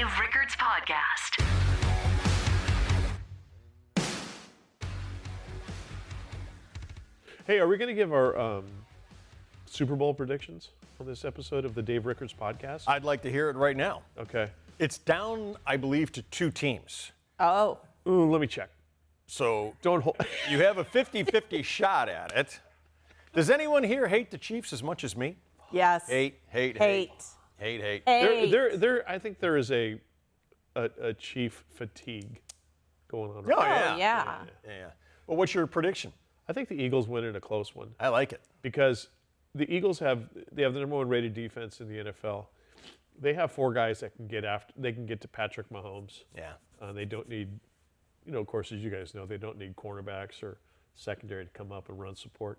Dave Rickards Podcast. Hey, are we going to give our Super Bowl predictions on this episode of the Dave Rickards Podcast? I'd like to hear it right now. Okay. It's down, I believe, to 2 teams. Oh. Ooh, let me check. So Don't hold. you have a 50-50 shot at it. Does anyone here hate the Chiefs as much as me? Yes. Hate. Hate. I think there is a Chief fatigue going on. Oh, right yeah. Yeah. Yeah. Well, what's your prediction? I think the Eagles win in a close one I like it. because the Eagles have the number one rated defense in the NFL. They have 4 guys that can get after. They can get to Patrick Mahomes. Yeah. They don't need, of course, as you guys know, they don't need cornerbacks or secondary to come up and run support.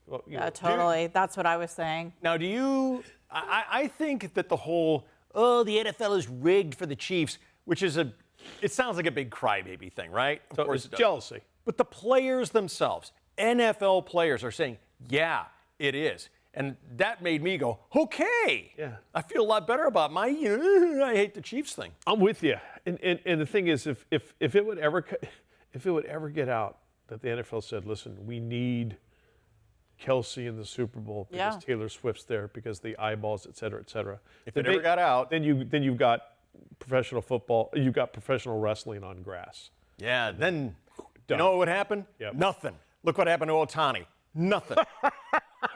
Well, Yeah, totally. That's what I was saying. Now, do you? I think that the whole the NFL is rigged for the Chiefs, which is it sounds like a big crybaby thing, right? Of course, it's jealousy. But the players themselves, NFL players, are saying, yeah, it is. And that made me go, okay. Yeah. I feel a lot better about my I hate the Chiefs thing. I'm with you. And the thing is, if it would ever get out that the NFL said, listen, we need Kelsey in the Super Bowl because Yeah. Taylor Swift's there, because the eyeballs, et cetera, et cetera. If it ever got out. then you've got professional football, you've got professional wrestling on grass. Yeah, then you Done. know what would happen? Yep. Nothing. Look what happened to Ohtani. Nothing.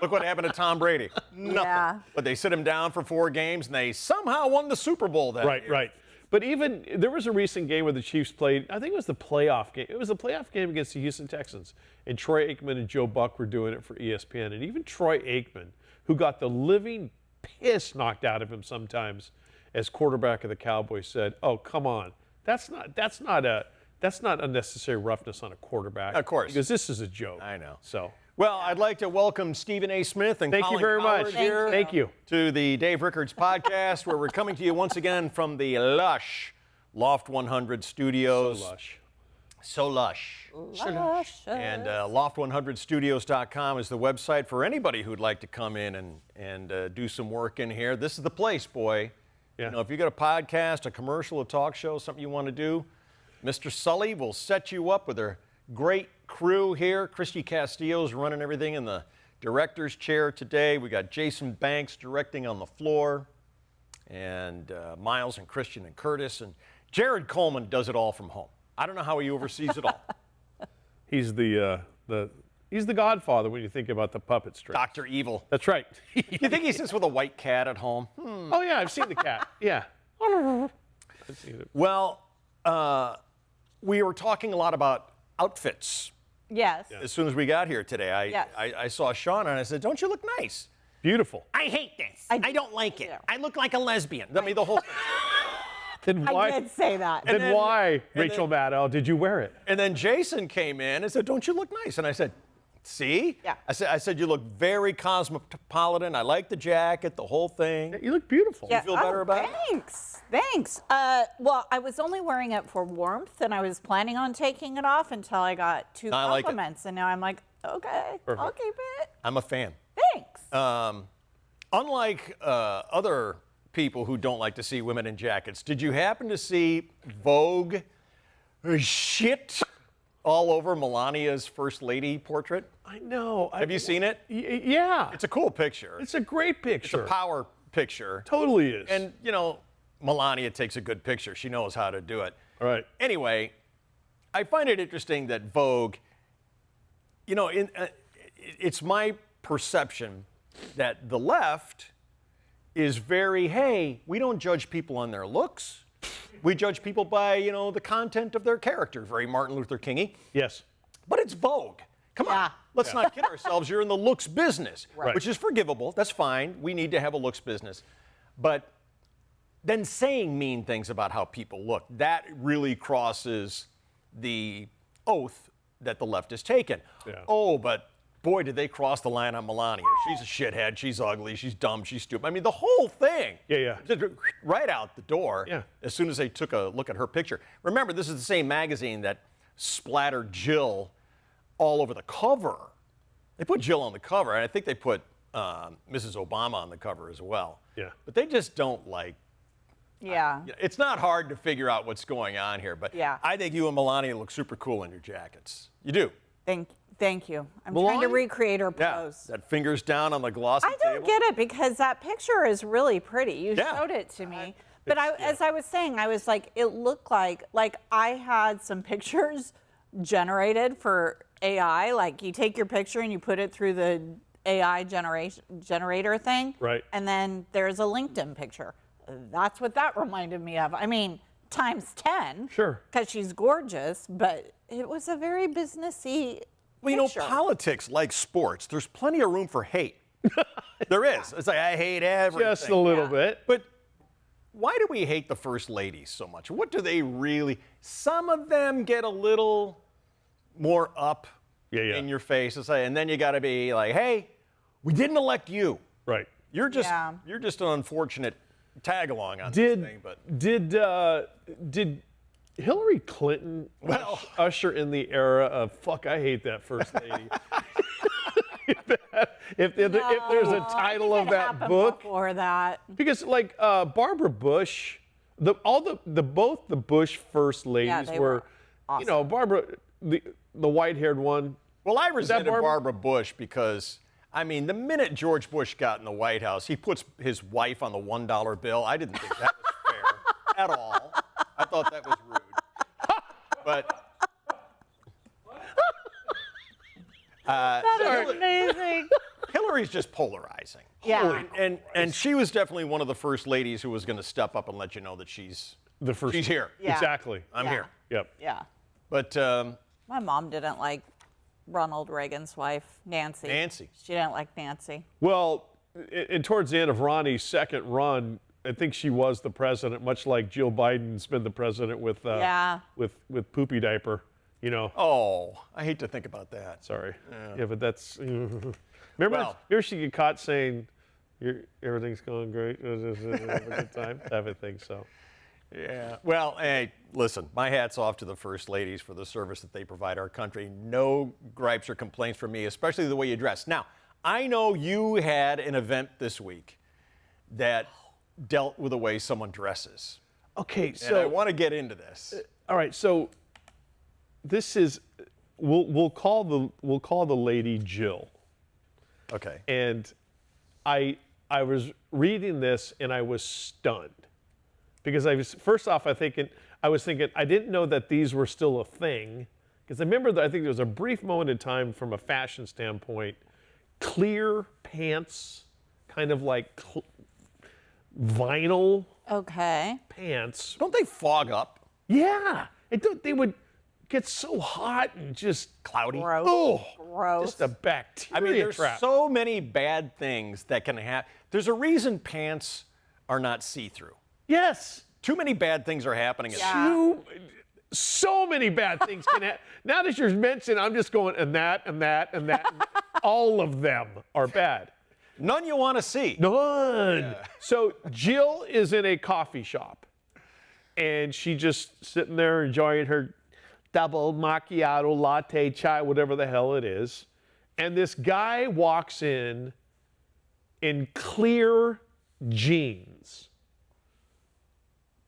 Look what happened to Tom Brady. Nothing. Yeah. But they sit him down for 4 games, and they somehow won the Super Bowl that year. Right. But even there was a recent game where the Chiefs played. I think it was the playoff game. It was the playoff game against the Houston Texans, and Troy Aikman and Joe Buck were doing it for ESPN. And even Troy Aikman, who got the living piss knocked out of him sometimes as quarterback of the Cowboys, said, "Oh, come on, that's not unnecessary roughness on a quarterback." Of course. because this is a joke. I know. So Well, I'd like to welcome Stephen A. Smith and thank you Colin very Cowherd much. here Thank you. to the Dave Rickards Podcast, where we're coming to you once again from the lush Loft 100 studios. So lush. So lush. And loft100studios.com is the website for anybody who'd like to come in and do some work in here. This is the place, boy. Yeah. If you got a podcast, a commercial, a talk show, something you want to do, Mr. Sully will set you up with a great crew here. Christy Castillo's running everything in the director's chair today. We got Jason Banks directing on the floor, and Miles and Christian and Curtis, and Jared Coleman does it all from home. I don't know how he oversees it all. He's the Godfather when you think about the puppet strings. Dr. Evil. That's right. You think he sits with a white cat at home? Oh yeah, I've seen the cat. Yeah. I've seen it. Well, we were talking a lot about outfits. Yes. As soon as we got here today, Yes. I saw Shauna and I said, "Don't you look nice?" Beautiful. I hate this. I don't like it. Yeah. I look like a lesbian. I mean, the whole thing. Then I why? did say that. Then why, Rachel Maddow, did you wear it? And then Jason came in and said, "Don't you look nice?" And I said, "See?" Yeah. I said, "You look very cosmopolitan. I like the jacket, the whole thing." You look beautiful. Yeah. feel better about it? Thanks. Well, I was only wearing it for warmth, and I was planning on taking it off until I got 2 I like it. compliments, and now I'm like, okay, Perfect. I'll keep it. I'm a fan. Thanks. Unlike other people who don't like to see women in jackets, did you happen to see Vogue shit all over Melania's First Lady portrait? I know. Have you seen it? Yeah. It's a cool picture. It's a great It's picture. a power picture. Totally is. And, Melania takes a good picture. She knows how to do it. All right. Anyway, I find it interesting that Vogue, it's my perception that the left is very, hey, we don't judge people on their looks. We judge people by, the content of their character. Very Martin Luther King-y. Yes. But it's Vogue. Come on. Yeah. Let's not kid ourselves. You're in the looks business, Right. which is forgivable. That's fine. We need to have a looks business. But then saying mean things about how people look, that really crosses the oath that the left has taken. Yeah. Oh, but boy, did they cross the line on Melania. She's a shithead. She's ugly. She's dumb. She's stupid. I mean, the whole thing. Yeah. Just right out the door. Yeah. As soon as they took a look at her picture. Remember, this is the same magazine that splattered Jill all over the cover. They put Jill on the cover, and I think they put Mrs. Obama on the cover as well. Yeah. But they just don't like Yeah. It's not hard to figure out what's going on here, but Yeah. I think you and Melania look super cool in your jackets. You do. Thank you. I'm trying to recreate her Yeah, pose. that fingers down on the glossy I don't table. get it because that picture is really pretty. You showed it to me. But as I was saying, I was like, it looked like I had some pictures generated for AI. Like you take your picture and you put it through the AI generator thing. Right. And then there's a LinkedIn picture. That's what that reminded me of. I mean, times 10. Sure. Because she's gorgeous, but it was a very businessy Well, you picture. know, politics, like sports, there's plenty of room for hate. There is. It's like, I hate everything. Just a little bit. But why do we hate the first ladies so much? What do they really? Some of them get a little more up in your face, and then you got to be like, hey, we didn't elect you. Right. You're just an unfortunate tag along on Did this thing. But did Hillary Clinton usher in the era of fuck? I hate that first lady. if there's a title of that book, before that. because like Barbara Bush, both the Bush first ladies they were awesome. you know, Barbara, the white-haired one. well, I resented Barbara? Barbara Bush because, I mean, the minute George Bush got in the White House, he puts his wife on the $1 bill. I didn't think that was fair at all. I thought that was rude. But That is amazing. Hillary's just polarizing. Yeah. And she was definitely one of the first ladies who was going to step up and let you know that she's here. Yeah. Exactly. I'm here. Yep. Yeah. But My mom didn't like Ronald Reagan's wife, Nancy. Nancy. She didn't like Nancy. Well, and towards the end of Ronnie's second run, I think she was the president, much like Jill Biden's been the president with with poopy diaper. You know. oh, I hate to think about that. Sorry. Yeah, but that's. Remember she get caught saying, "Everything's going great, have a good time," type of thing. So. Yeah. Well, hey, listen, my hat's off to the first ladies for the service that they provide our country. No gripes or complaints from me, especially the way you dress. Now, I know you had an event this week that dealt with the way someone dresses. Okay, And I want to get into this. All right, so this is we'll call the lady Jill. Okay. And I was reading this and I was stunned. Because I was thinking I didn't know that these were still a thing. Because I remember that I think there was a brief moment in time from a fashion standpoint, clear pants, kind of like vinyl pants. Don't they fog up? Yeah, they would get so hot and just Cloudy. Gross. oh, Gross. just a bacteria I mean, there's trap. so many bad things that can happen. There's a reason pants are not see-through. Yes. Too many bad things are happening. So many bad things can happen. Now that you're mentioning, I'm just going, and that, and that, and that. And all of them are bad. None you want to see. None. Yeah. So Jill is in a coffee shop, and she just sitting there enjoying her double macchiato, latte, chai, whatever the hell it is. And this guy walks in clear jeans.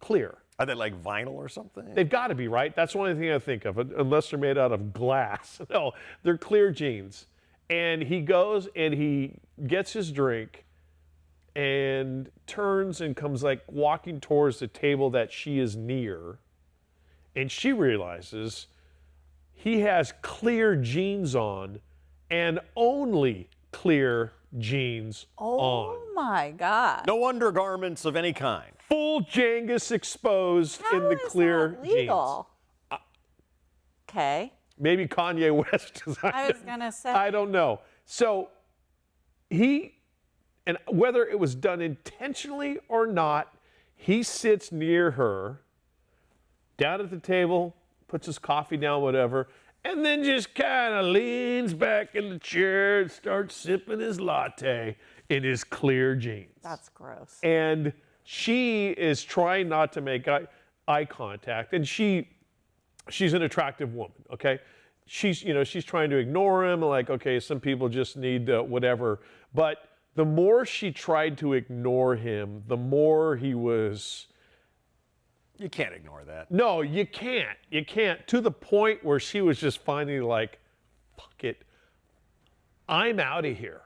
Clear. Are they like vinyl or something? They've got to be, right? That's the only thing I think of, unless they're made out of glass. No, they're clear jeans. And he goes and he gets his drink and turns and comes like walking towards the table that she is near. And she realizes he has clear jeans on and only clear jeans on. Oh my God. No undergarments of any kind. Full Jangus exposed How in the is clear that legal? Okay. Maybe Kanye West designed I was gonna say. I don't know. So and whether it was done intentionally or not, he sits near her, down at the table, puts his coffee down, whatever, and then just kind of leans back in the chair and starts sipping his latte in his clear jeans. That's gross. And she is trying not to make eye contact, and she's an attractive woman, okay? She's trying to ignore him, like, okay, some people just need whatever. But the more she tried to ignore him, the more he was You can't ignore that. No, you can't. You can't. To the point where she was just finally like, fuck it. I'm out of here.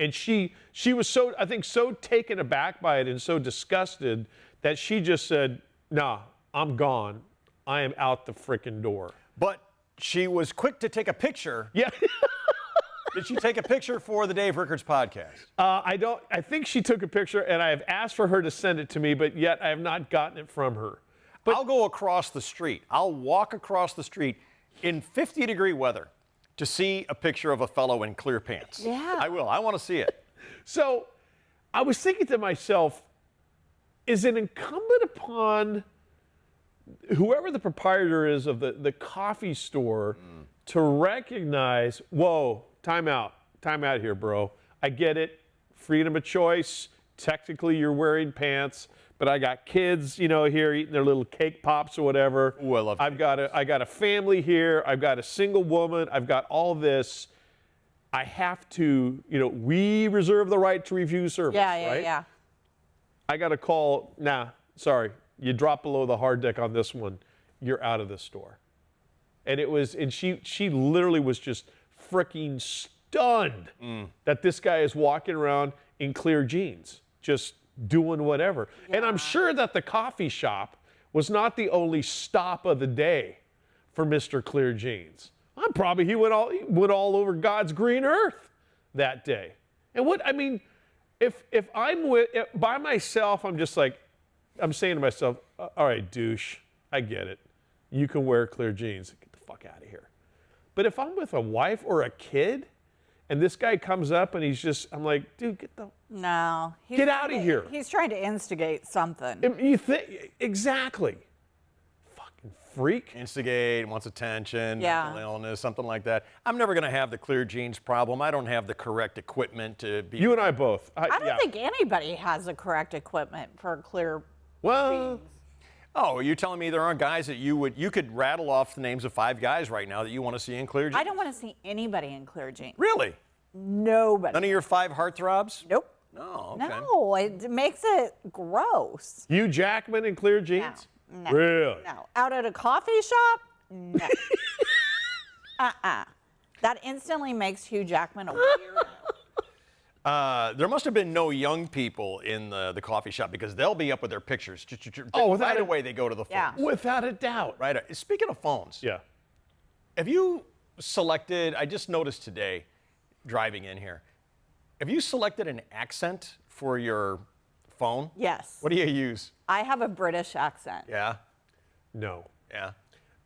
And she was so, I think, so taken aback by it and so disgusted that she just said, nah, I'm gone. I am out the frickin' door. But she was quick to take a picture. Yeah. Did she take a picture for the Dave Rickards podcast? I think she took a picture, and I have asked for her to send it to me, but yet I have not gotten it from her. But I'll go across the street. I'll walk across the street in 50-degree weather to see a picture of a fellow in clear pants. Yeah. I will. I want to see it. So I was thinking to myself, is it incumbent upon whoever the proprietor is of the coffee store to recognize, whoa, time out here, bro. I get it, freedom of choice. Technically, you're wearing pants, but I got kids, here eating their little cake pops or whatever. Ooh, I love I got a family here. I've got a single woman. I've got all this. I have to, we reserve the right to refuse service, right? Yeah. I got a call. Nah, sorry. You drop below the hard deck on this one. You're out of the store. And she literally was just freaking stunned that this guy is walking around in clear jeans, just doing whatever. Yeah. And I'm sure that the coffee shop was not the only stop of the day for Mr. Clear Jeans. He went all over God's green earth that day. And if I'm by myself, I'm just like, I'm saying to myself, all right, douche, I get it. You can wear clear jeans. Get the fuck out of here. But if I'm with a wife or a kid, and this guy comes up and I'm like, dude, get out of here. He's trying to instigate something. You think exactly. Fucking freak. Instigate, wants attention, Yeah. mental illness, something like that. I'm never going to have the clear jeans problem. I don't have the correct equipment to be. You and I both. I don't think anybody has the correct equipment for clear jeans. Oh, you're telling me there aren't guys that you could rattle off the names of 5 guys right now that you want to see in clear jeans? I don't want to see anybody in clear jeans. Really? Nobody. None of your 5 heartthrobs? Nope. No, okay. No, it makes it gross. Hugh Jackman in clear jeans? No. Really? No. Out at a coffee shop? No. That instantly makes Hugh Jackman a weirdo. There must have been no young people in the coffee shop because they'll be up with their pictures. Right away they go to the phones. Yeah. Without a doubt. Right. Speaking of phones, Yeah. have you selected, I just noticed today driving in here, have you selected an accent for your phone? Yes. What do you use? I have a British accent. Yeah. No. Yeah.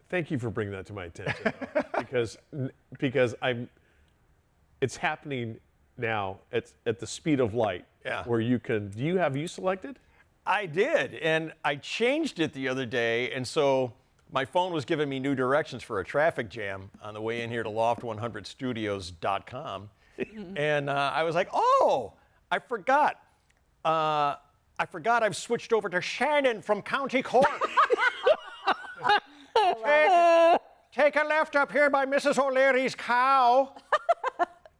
Thank you for bringing that to my attention, though, because it's happening now at the speed of light. Yeah. Where you can. Have you selected? I did, and I changed it the other day, and so my phone was giving me new directions for a traffic jam on the way in here to loft100studios.com, and I was like, oh, I forgot I've switched over to Shannon from County Cork. Take a left up here by Mrs. O'Leary's cow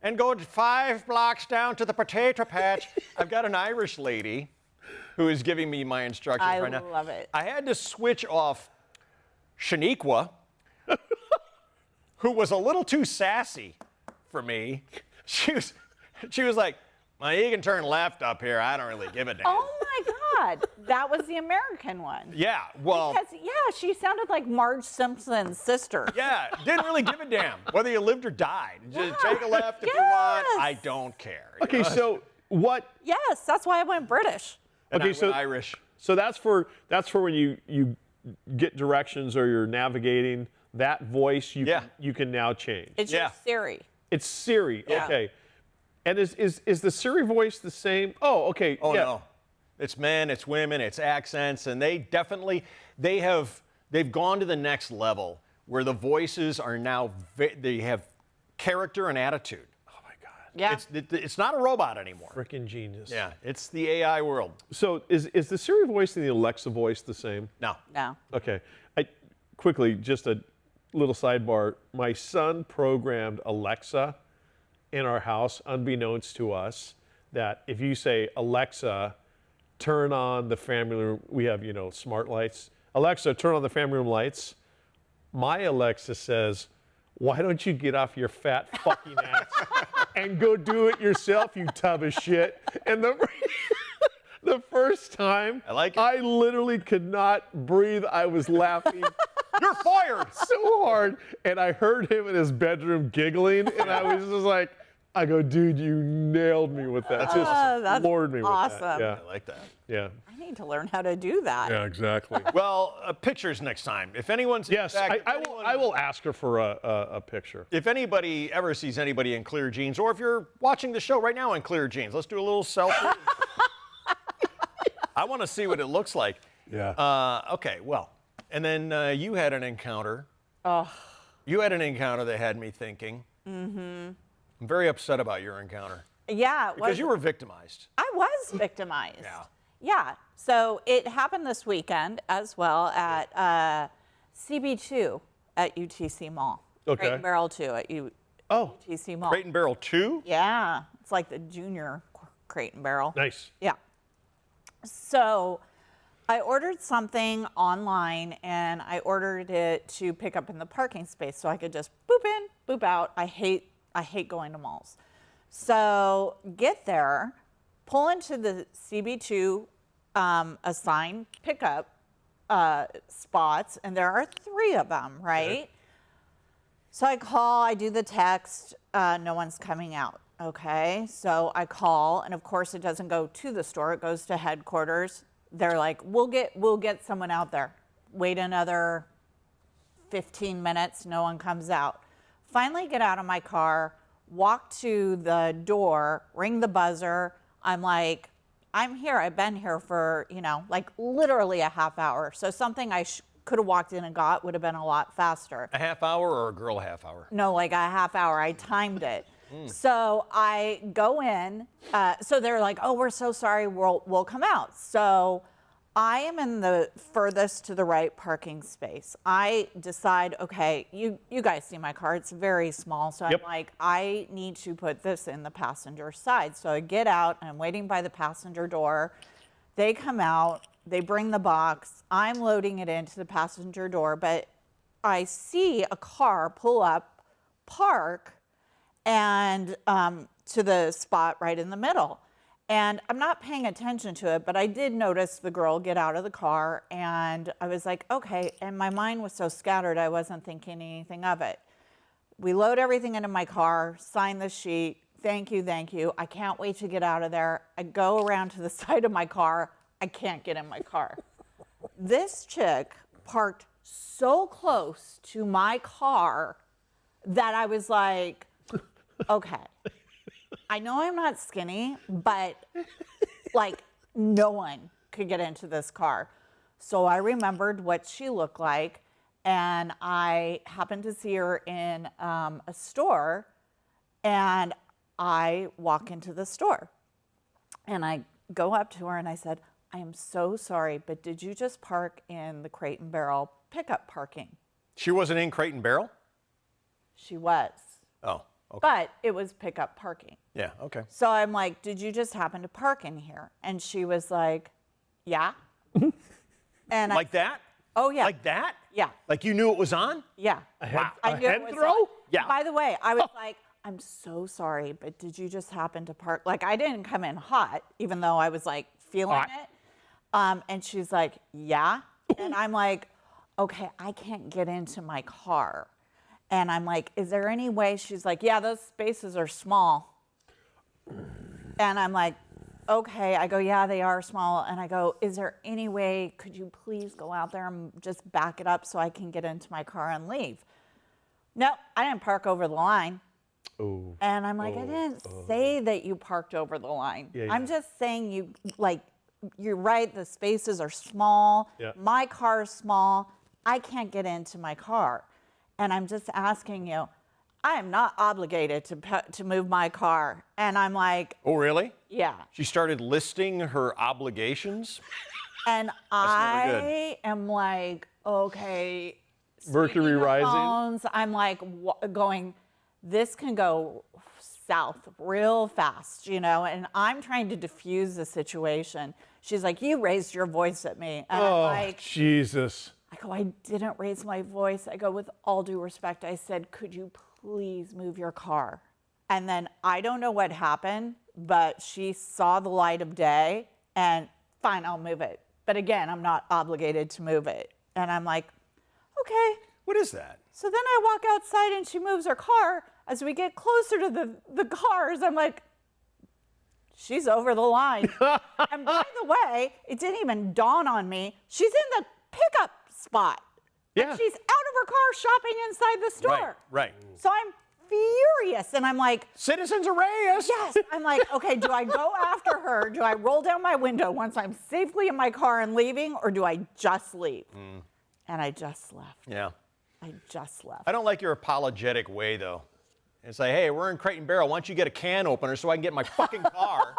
and go 5 blocks down to the potato patch. I've got an Irish lady who is giving me my instructions right now. I love it. I had to switch off Shaniqua, who was a little too sassy for me. She was like, well, you can turn left up here. I don't really give a damn. Oh my God, that was the American one. Yeah, well. Because, she sounded like Marge Simpson's sister. Yeah, didn't really give a damn whether you lived or died. Just take a left if you want. I don't care. Okay, so what? Yes, that's why I went British. And Okay, I went Irish. So that's for when you get directions or you're navigating. That voice you can now change. It's your Siri. It's Siri. Yeah. Okay. And is the Siri voice the same? Oh, okay. Oh, yeah. no. It's men, it's women, it's accents, and they've gone to the next level where the voices are now, they have character and attitude. Oh, my God. Yeah. It's not a robot anymore. Freaking genius. Yeah, it's the AI world. So is the Siri voice and the Alexa voice the same? No. No. Okay. Quickly, just a little sidebar. My son programmed Alexa in our house, unbeknownst to us, that if you say, Alexa, turn on the family room, we have, smart lights. Alexa, turn on the family room lights. My Alexa says, why don't you get off your fat fucking ass and go do it yourself, you tub of shit? And the first time, I literally could not breathe. I was laughing. You're fired! So hard. And I heard him in his bedroom giggling, and I was just like, I go, dude, you nailed me with that. Just floored me with that. Yeah. I like that. Yeah. I need to learn how to do that. Yeah, exactly. Well, pictures next time. If anyone's I will ask her for a picture. If anybody ever sees anybody in clear jeans, or if you're watching the show right now in clear jeans, let's do a little selfie. I want to see what it looks like. Yeah. Okay, well, and then you had an encounter. Oh. You had an encounter that had me thinking. Mm-hmm. I'm very upset about your encounter. Yeah. Because you were victimized. I was victimized. Yeah. Yeah. So it happened this weekend as well at CB2 at UTC Mall. Okay. Crate and Barrel 2 at UTC Mall. Crate and Barrel 2? Yeah. It's like the junior Crate and Barrel. Nice. Yeah. So I ordered something online, and I ordered it to pick up in the parking space so I could just boop in, boop out. I hate going to malls. So get there, pull into the CB2 assigned pickup spots, and there are 3 of them, right? Okay. So I call, I do the text, no one's coming out. Okay, so I call, and of course it doesn't go to the store, it goes to headquarters. They're like, we'll get someone out there. Wait another 15 minutes, no one comes out. Finally get out of my car, walk to the door, ring the buzzer. I'm like, I'm here, I've been here for, like literally a half hour. So something I could have walked in and got would have been a lot faster. A half hour or a girl half hour? No, like a half hour, I timed it. So I go in, so they're like, oh, we're so sorry, we'll come out. So I am in the furthest to the right parking space. I decide, okay, you guys see my car, it's very small. So Yep. I'm like, I need to put this in the passenger side. So I get out, I'm waiting by the passenger door. They come out, they bring the box, I'm loading it into the passenger door, but I see a car pull up, park, and to the spot right in the middle. And I'm not paying attention to it, but I did notice the girl get out of the car, and I was like, okay, and my mind was so scattered, I wasn't thinking anything of it. We load everything into my car, sign the sheet, thank you, I can't wait to get out of there. I go around to the side of my car, I can't get in my car. This chick parked so close to my car that I was like, okay, I know I'm not skinny, but like no one could get into this car. So I remembered what she looked like, and I happened to see her in a store, and I walk into the store, and I go up to her and I said, I am so sorry, but did you just park in the Crate and Barrel pickup parking? She wasn't in Crate and Barrel? She was. Oh. Okay. But it was pickup parking. Yeah, okay. So I'm like, did you just happen to park in here? And she was like, yeah. And like that? Oh, yeah. Like that? Yeah. Like you knew it was on? Yeah. A I knew head it was throw? on. Yeah. By the way, I was like, I'm so sorry, but did you just happen to park? Like, I didn't come in hot, even though I was like feeling it. And she's like, yeah. And I'm like, okay, I can't get into my car. And I'm like, is there any way? She's like, yeah, those spaces are small. And I'm like, okay. I go, yeah, they are small. And I go, is there any way, could you please go out there and just back it up so I can get into my car and leave? No, I didn't park over the line. Ooh. And I'm like, I didn't say that you parked over the line. Yeah, I'm just saying you're right, the spaces are small. Yeah. My car is small. I can't get into my car. And I'm just asking you, I am not obligated to move my car. And I'm like, Oh, really? yeah. She started listing her obligations? And never I am like, okay. Mercury speaking of rising. phones, I'm like going, this can go south real fast, you know, and I'm trying to diffuse the situation. She's like, you raised your voice at me. And I'm like, Jesus. I go, I didn't raise my voice. I go, with all due respect, I said, could you please move your car? And then I don't know what happened, but she saw the light of day and fine, I'll move it. But again, I'm not obligated to move it. And I'm like, okay. What is that? So then I walk outside and she moves her car. As we get closer to the cars, I'm like, she's over the line. And by the way, it didn't even dawn on me. She's in the pickup spot. Yeah. And she's out of her car shopping inside the store. Right. So I'm furious. And I'm like, Citizens arrest. yes. I'm like, okay, do I go after her? Do I roll down my window once I'm safely in my car and leaving? Or do I just leave? And I just left. Yeah. I just left. I don't like your apologetic way, though. It's like, hey, we're in Crate and Barrel. Why don't you get a can opener so I can get in my fucking car?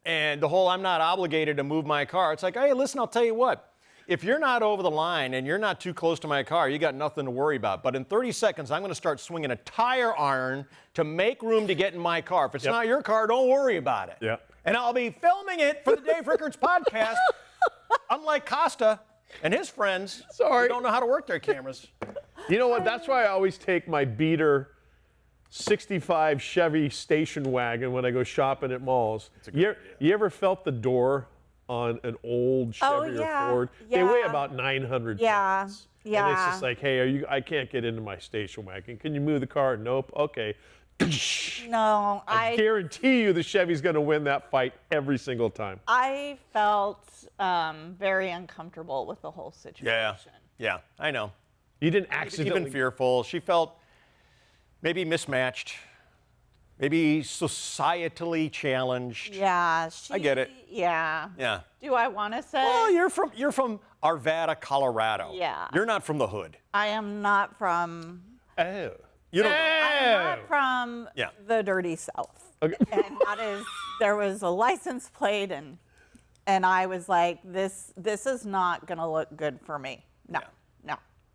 And the whole I'm not obligated to move my car. It's like, hey, listen, I'll tell you what. If you're not over the line and you're not too close to my car, you got nothing to worry about. But in 30 seconds, I'm going to start swinging a tire iron to make room to get in my car. If it's not your car, don't worry about it. Yeah. And I'll be filming it for the Dave Rickards Podcast. Unlike Costa and his friends who don't know how to work their cameras. You know what? That's why I always take my beater 65 Chevy station wagon when I go shopping at malls. You ever felt the door on an old Chevy or Ford? They weigh about 900 pounds. Yeah. And it's just like, hey, I can't get into my station wagon. Can you move the car? Nope. Okay. No, I guarantee you the Chevy's going to win that fight every single time. I felt very uncomfortable with the whole situation. Yeah, I know. You didn't accidentally. Even fearful. She felt maybe mismatched, maybe societally challenged. Yeah, I get it. Yeah. Yeah. Do I want to say? Well, you're from Arvada, Colorado. Yeah. You're not from the hood. I am not from. Oh. You don't. I'm not from the dirty South. Okay. And that is, there was a license plate, and I was like, this is not going to look good for me. No.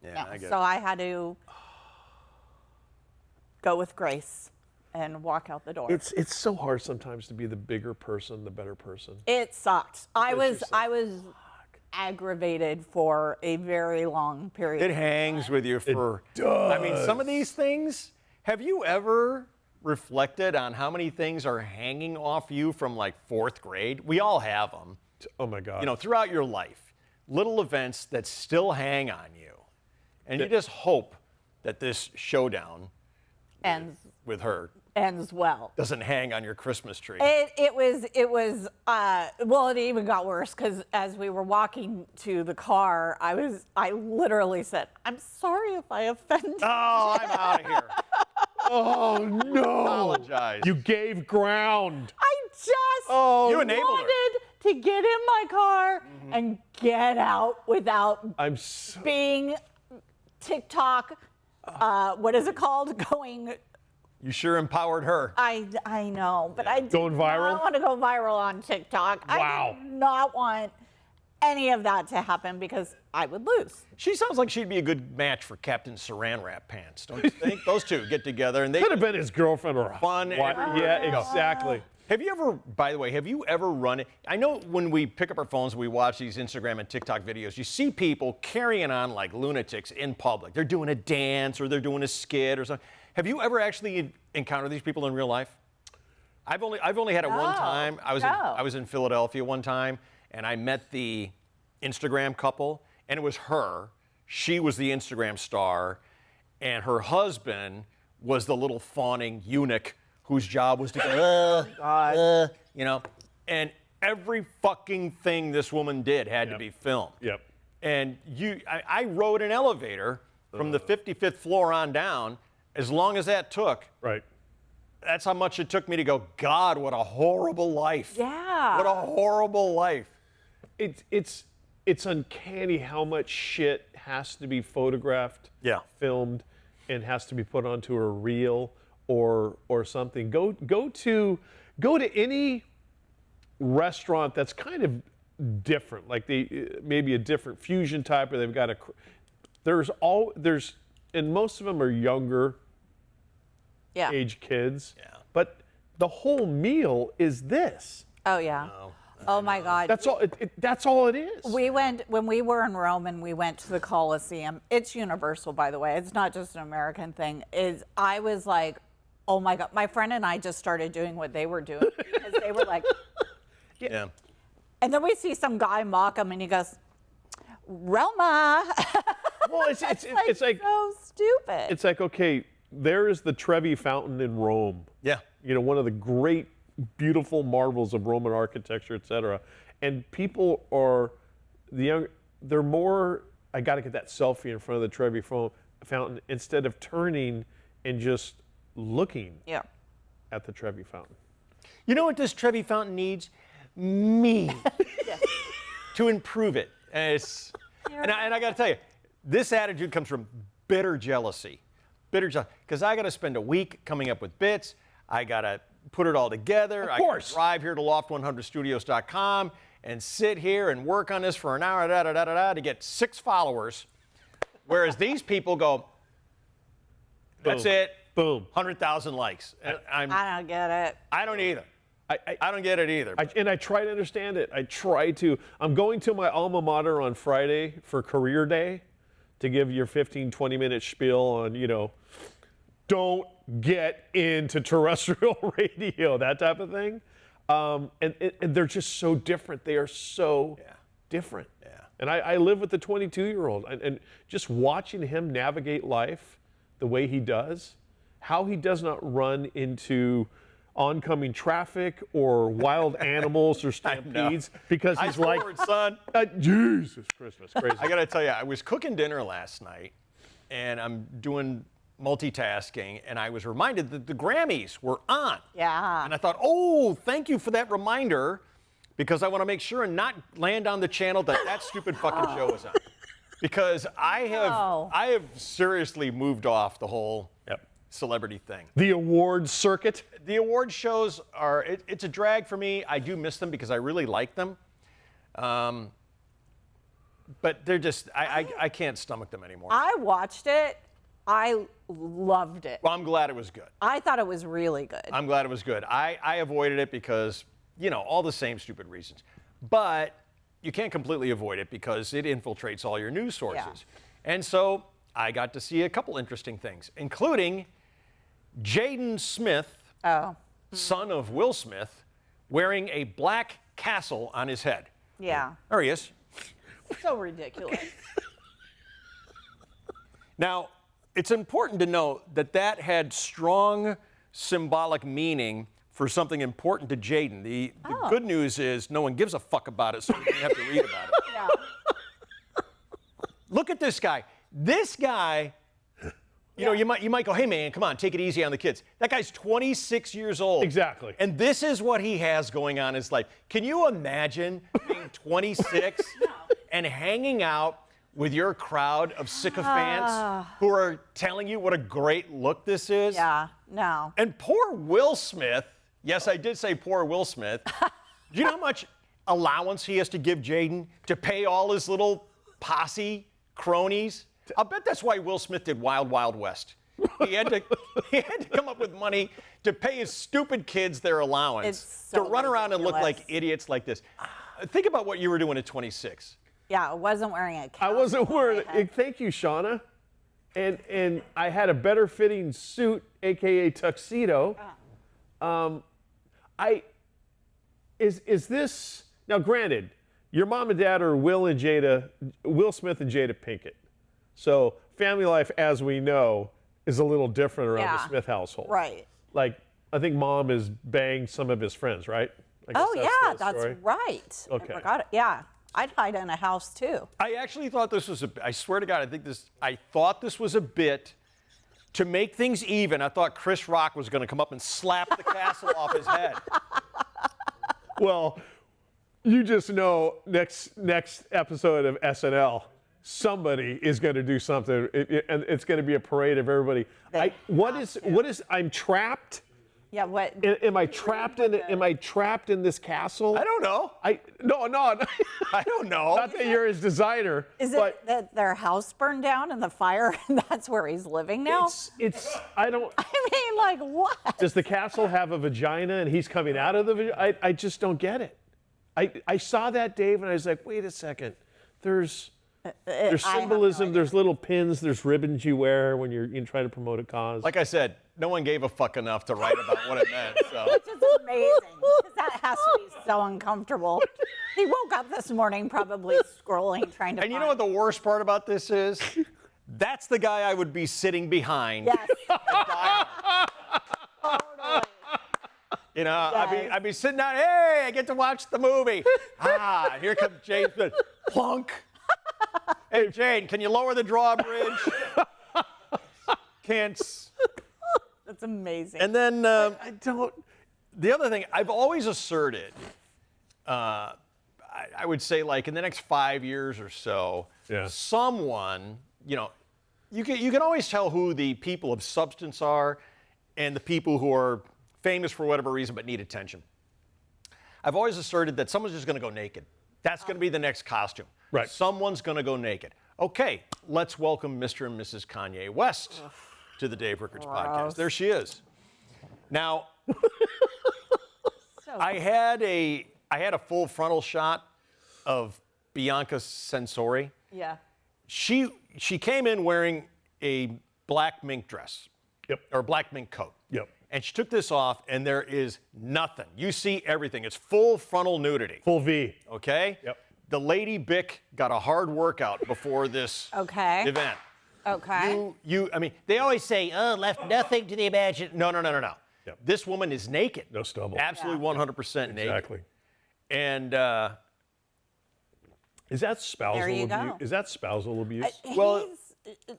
Yeah, I get So it. I had to go with grace and walk out the door. It's so hard sometimes to be the bigger person, the better person. It sucked. I was aggravated for a very long period. It hangs with you for. It does. I mean, some of these things. Have you ever reflected on how many things are hanging off you from like 4th grade? We all have them. Oh my God. You know, throughout your life, little events that still hang on you, and you just hope that this showdown with her ends well. doesn't hang on your Christmas tree. It was well, it even got worse because as we were walking to the car, I literally said, "I'm sorry if I offended." Oh, I'm out of here. Oh no! Apologize. You gave ground. I just You enabled her. wanted to get in my car and get out without being TikTok. What is it called? Going. You sure empowered her. I know, but I Going viral? not want to go viral on TikTok. Wow. I did not want any of that to happen because I would lose. She sounds like she'd be a good match for Captain Saran Wrap Pants, don't you think? Those two get together and they Could have been his girlfriend or fun. Yeah, exactly. Have you ever, by the way, run it? I know when we pick up our phones and we watch these Instagram and TikTok videos, you see people carrying on like lunatics in public. They're doing a dance or they're doing a skit or something. Have you ever actually encountered these people in real life? I've only had it one time. I was in Philadelphia one time and I met the Instagram couple and it was her. She was the Instagram star and her husband was the little fawning eunuch whose job was to go, you know, and every fucking thing this woman did had to be filmed. Yep. And I rode an elevator from the 55th floor on down, as long as that took. Right. That's how much it took me to go, God, what a horrible life. Yeah. What a horrible life. It's uncanny how much shit has to be photographed, filmed, and has to be put onto a reel or something. Go to any restaurant that's kind of different, like maybe a different fusion type, or they've got and most of them are younger age kids. Yeah. But the whole meal is this. Oh, yeah. Oh, my God. That's all. That's all it is. We went, when we were in Rome and we went to the Colosseum, it's universal, by the way. It's not just an American thing. I was like, oh my God. My friend and I just started doing what they were doing because they were like, Yeah. and then we see some guy mock him and he goes, Roma. Well, it's like so stupid. it's like, okay, there is the Trevi Fountain in Rome. Yeah. You know, one of the great, beautiful marvels of Roman architecture, et cetera. And people are they're more, I got to get that selfie in front of the Trevi Fountain instead of turning and just looking Yeah. at the Trevi Fountain. You know what this Trevi Fountain needs? Me. To improve it. And I got to tell you, this attitude comes from bitter jealousy. Because I got to spend a week coming up with bits. I got to put it all together. Of course. I drive here to loft100studios.com and sit here and work on this for an hour to get 6 followers. Whereas these people go, that's Boom. it. Boom. 100,000 likes. And I don't get it. I don't either. I don't get it either. And I try to understand it. I'm going to my alma mater on Friday for career day to give your 15, 20-minute spiel on, you know, don't get into terrestrial radio, that type of thing. And they're just so different. They are so different. Yeah. And I live with the 22-year-old. And just watching him navigate life the way he does, how he does not run into oncoming traffic or wild animals or stampedes because he's like, son. Jesus Christmas, crazy. I got to tell you, I was cooking dinner last night, and I'm doing multitasking, and I was reminded that the Grammys were on. Yeah. And I thought, oh, thank you for that reminder, because I want to make sure and not land on the channel that stupid fucking show is on. Because I have seriously moved off the whole celebrity thing. The awards circuit. The award shows it's a drag for me. I do miss them because I really like them. But they're just, I can't stomach them anymore. I watched it. I loved it. Well, I'm glad it was good. I thought it was really good. I'm glad it was good. I avoided it because, you know, all the same stupid reasons. But you can't completely avoid it because it infiltrates all your news sources. Yeah. And so I got to see a couple interesting things, including Jaden Smith, son of Will Smith, wearing a black castle on his head. Yeah. There he is. So ridiculous. Now, it's important to note that had strong symbolic meaning for something important to Jaden. The good news is no one gives a fuck about it, so you don't have to read about it. Yeah. Look at this guy. This guy, you know, you might go, hey man, come on, take it easy on the kids. That guy's 26 years old. Exactly. And this is what he has going on in his life. Can you imagine being 26 and hanging out with your crowd of sycophants who are telling you what a great look this is? Yeah, no. And poor Will Smith, yes, I did say poor Will Smith. Do you know how much allowance he has to give Jaden to pay all his little posse cronies? I'll bet that's why Will Smith did Wild Wild West. He had to come up with money to pay his stupid kids their allowance So to run around and look ridiculous. like idiots like this. Think about what you were doing at 26. Yeah, I wasn't wearing a I wasn't wearing it. Thank you, Shauna. And I had a better fitting suit, AKA tuxedo. Is this, now granted, your mom and dad are Will Smith and Jada Pinkett. So family life, as we know, is a little different around the Smith household. Right. Like, I think mom has banged some of his friends, right? I guess That's story. right. Okay. I forgot it. Yeah, I'd hide in a house too. I actually thought this was I swear to God, I thought this was a bit to make things even. I thought Chris Rock was going to come up and slap the castle off his head. Well, you just know next episode of SNL, somebody is going to do something, and it's going to be a parade of everybody. I'm trapped Yeah, what? Am I trapped in this castle? I don't know. No. I don't know. Not that you're his designer. Is it that their house burned down in the fire and that's where he's living now? I don't. I mean, like, what? Does the castle have a vagina and he's coming out of the vagina? I just don't get it. I saw that, Dave, and I was like, wait a second. There's symbolism, there's little pins, there's ribbons you wear when you're trying to promote a cause. Like I said, no one gave a fuck enough to write about what it meant. So. Which is amazing, because that has to be so uncomfortable. He woke up this morning probably scrolling, trying to And you know what the worst part about this is? That's the guy I would be sitting behind. Yes. Totally. You know, Yes. I'd be sitting down, hey, I get to watch the movie. Here comes James, plunk. Hey, Jane, can you lower the drawbridge? Can't. That's amazing. And then I don't. the other thing, I've always asserted, I would say like in the next 5 years or so, someone, you know, you can always tell who the people of substance are and the people who are famous for whatever reason but need attention. I've always asserted that someone's just going to go naked. That's going to be the next costume. Right. Someone's going to go naked. Okay, let's welcome Mr. and Mrs. Kanye West to the Dave Rickards Podcast. There she is. Now, I had a full frontal shot of Bianca Censori. Yeah. She came in wearing a black mink dress. Yep. Or black mink coat. Yep. And she took this off, and there is nothing. You see everything. It's full frontal nudity. Full V. Okay? Yep. The Lady Bic got a hard workout before this event. Okay. I mean, they always say, oh, left nothing to the imagination. No. Yep. This woman is naked. No stubble. Absolutely 100% naked. Exactly. And is that spousal There you abuse? go. Is that spousal abuse? Well-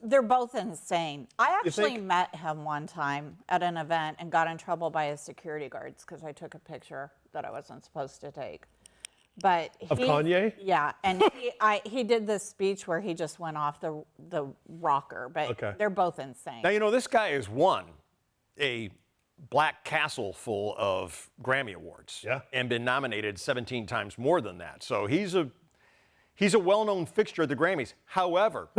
They're both insane. I actually think? met him one time at an event and got in trouble by his security guards because I took a picture that I wasn't supposed to take. But Of Kanye? Yeah, and he did this speech where he just went off the rocker. But Okay. they're both insane. now, you know, this guy has won a black castle full of Grammy Awards. Yeah. And been nominated 17 times more than that. So he's a well-known fixture at the Grammys. However,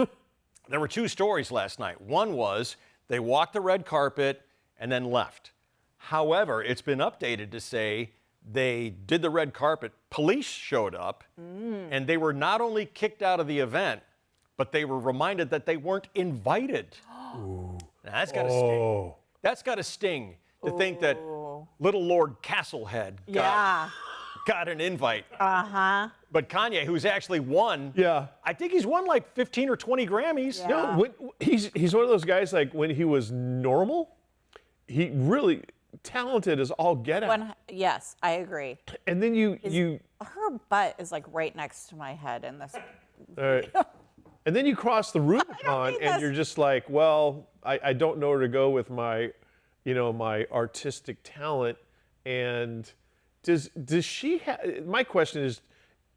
there were two stories last night. One was they walked the red carpet and then left. However, it's been updated to say they did the red carpet. Police showed up, and they were not only kicked out of the event, but they were reminded that they weren't invited. Now, that's got to sting. That's got to sting to think that little Lord Castlehead got an invite. Uh-huh. But Kanye, who's actually won, I think he's won like 15 or 20 Grammys. Yeah. No, he's one of those guys, like when he was normal, he really talented as all get out. Yes, I agree. And then Her butt is like right next to my head in this. all right. And then you cross the Rubicon mean and this. you're just like, well, I don't know where to go with my, my artistic talent. And does she have, my question is,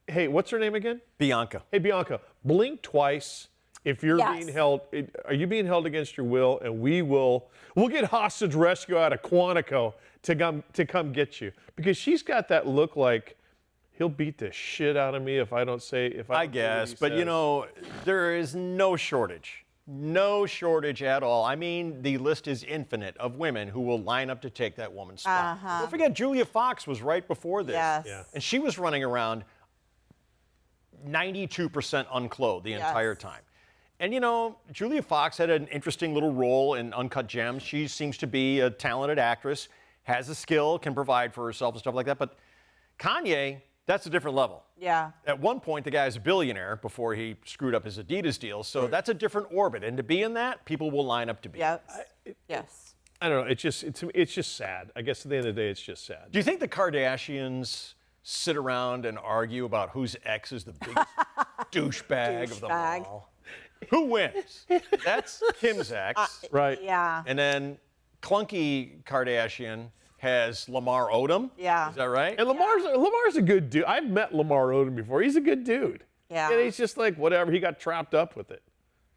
hey, what's her name again? Bianca. Hey, Bianca, blink twice if you're Yes. being held. Are you being held against your will? And we'll get hostage rescue out of Quantico to come get you, because she's got that look like he'll beat the shit out of me if I don't say if I. I guess, but you know, there is no shortage at all. I mean, the list is infinite of women who will line up to take that woman's spot. Don't forget, Julia Fox was right before this, Yes. Yeah. and she was running around 92% unclothed the entire time. And you know, Julia Fox had an interesting little role in Uncut Gems. She seems to be a talented actress, has a skill, can provide for herself and stuff like that. But Kanye, that's a different level. Yeah. At one point, the guy's a billionaire before he screwed up his Adidas deal. So that's a different orbit. And to be in that, people will line up to be. Yep. Yes. I don't know. It's just sad. I guess at the end of the day, it's just sad. Do you think the Kardashians sit around and argue about whose ex is the biggest douchebag of them Douchebag. all? Who wins? That's Kim's ex. Right. Yeah. And then Clunky Kardashian has Lamar Odom. Yeah. Is that right? And Lamar's a good dude. I've met Lamar Odom before. He's a good dude. Yeah. And he's just like whatever. He got trapped up with it,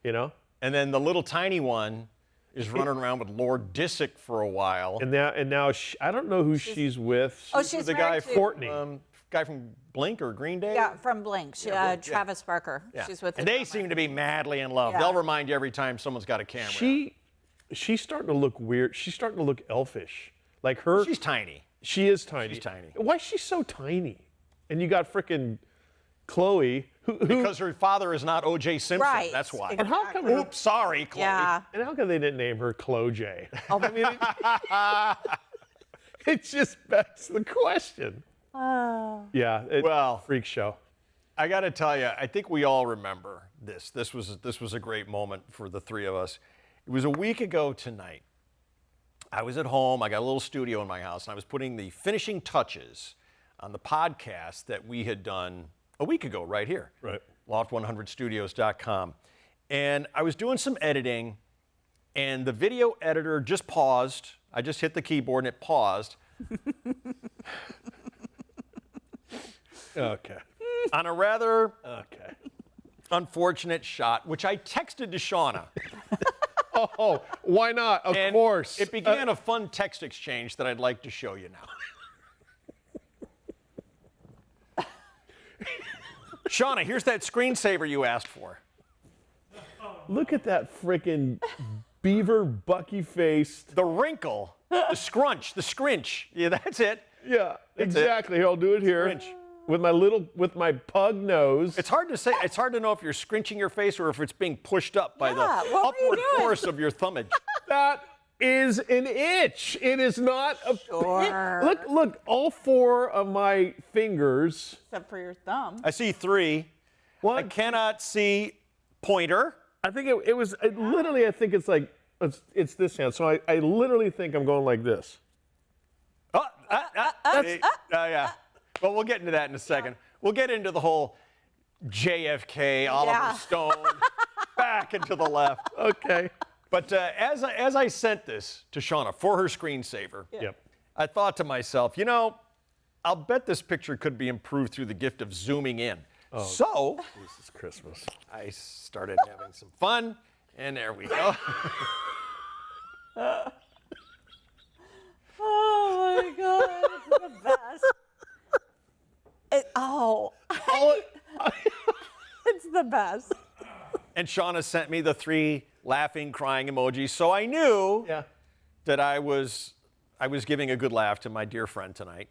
And then the little tiny one, is running around with Lord Disick for a while. And now I don't know who she's with. Oh, she's the guy married to- Courtney. Guy from Blink or Green Day? Yeah, from Blink. Travis Barker. Yeah. She's with and they seem to be madly in love. Yeah. They'll remind you every time someone's got a camera. She's starting to look weird. She's starting to look elfish. Like her. She's tiny. She is tiny. She's tiny. Why is she so tiny? And you got frickin' Chloe, who Because her father is not O.J. Simpson. Right. That's why. and how come? Oops, sorry, Chloe. Yeah. And how come they didn't name her Chloe? I mean, it just begs the question. Yeah. Well, freak show. I got to tell you, I think we all remember this. This was a great moment for the three of us. It was a week ago tonight. I was at home. I got a little studio in my house, and I was putting the finishing touches on the podcast that we had done a week ago right here. Right. Loft100studios.com. And I was doing some editing, and the video editor just paused. I just hit the keyboard, and it paused. Okay. On a rather Okay. unfortunate shot, which I texted to Shauna. Oh, why not? Of And course. it began a fun text exchange that I'd like to show you now. Shauna, here's that screensaver you asked for. Look at that frickin' beaver bucky-faced. The wrinkle, the scrunch. Yeah, that's it. Yeah, exactly. Here, I'll do it here. Scrunch. With my pug nose. It's hard to say. It's hard to know if you're scrunching your face or if it's being pushed up by the Yeah, what were you upward doing? force of your thumbage. That is an itch. It is not a Sure. Look, all four of my fingers. Except for your thumb. I see three. One, I cannot see pointer. I think it was literally. I think it's like it's this hand. So I literally think I'm going like this. Yeah. Well, we'll get into that in a second. We'll get into the whole JFK, Oliver Yeah. Stone, back and to the left. Okay. But as I sent this to Shauna for her screensaver, Yep. I thought to myself, I'll bet this picture could be improved through the gift of zooming in. So This is Christmas. I started having some fun, and there we go. Oh my God, it's the best. It's the best. And Shauna sent me the 3 laughing, crying emojis, so I knew Yeah. that I was giving a good laugh to my dear friend tonight.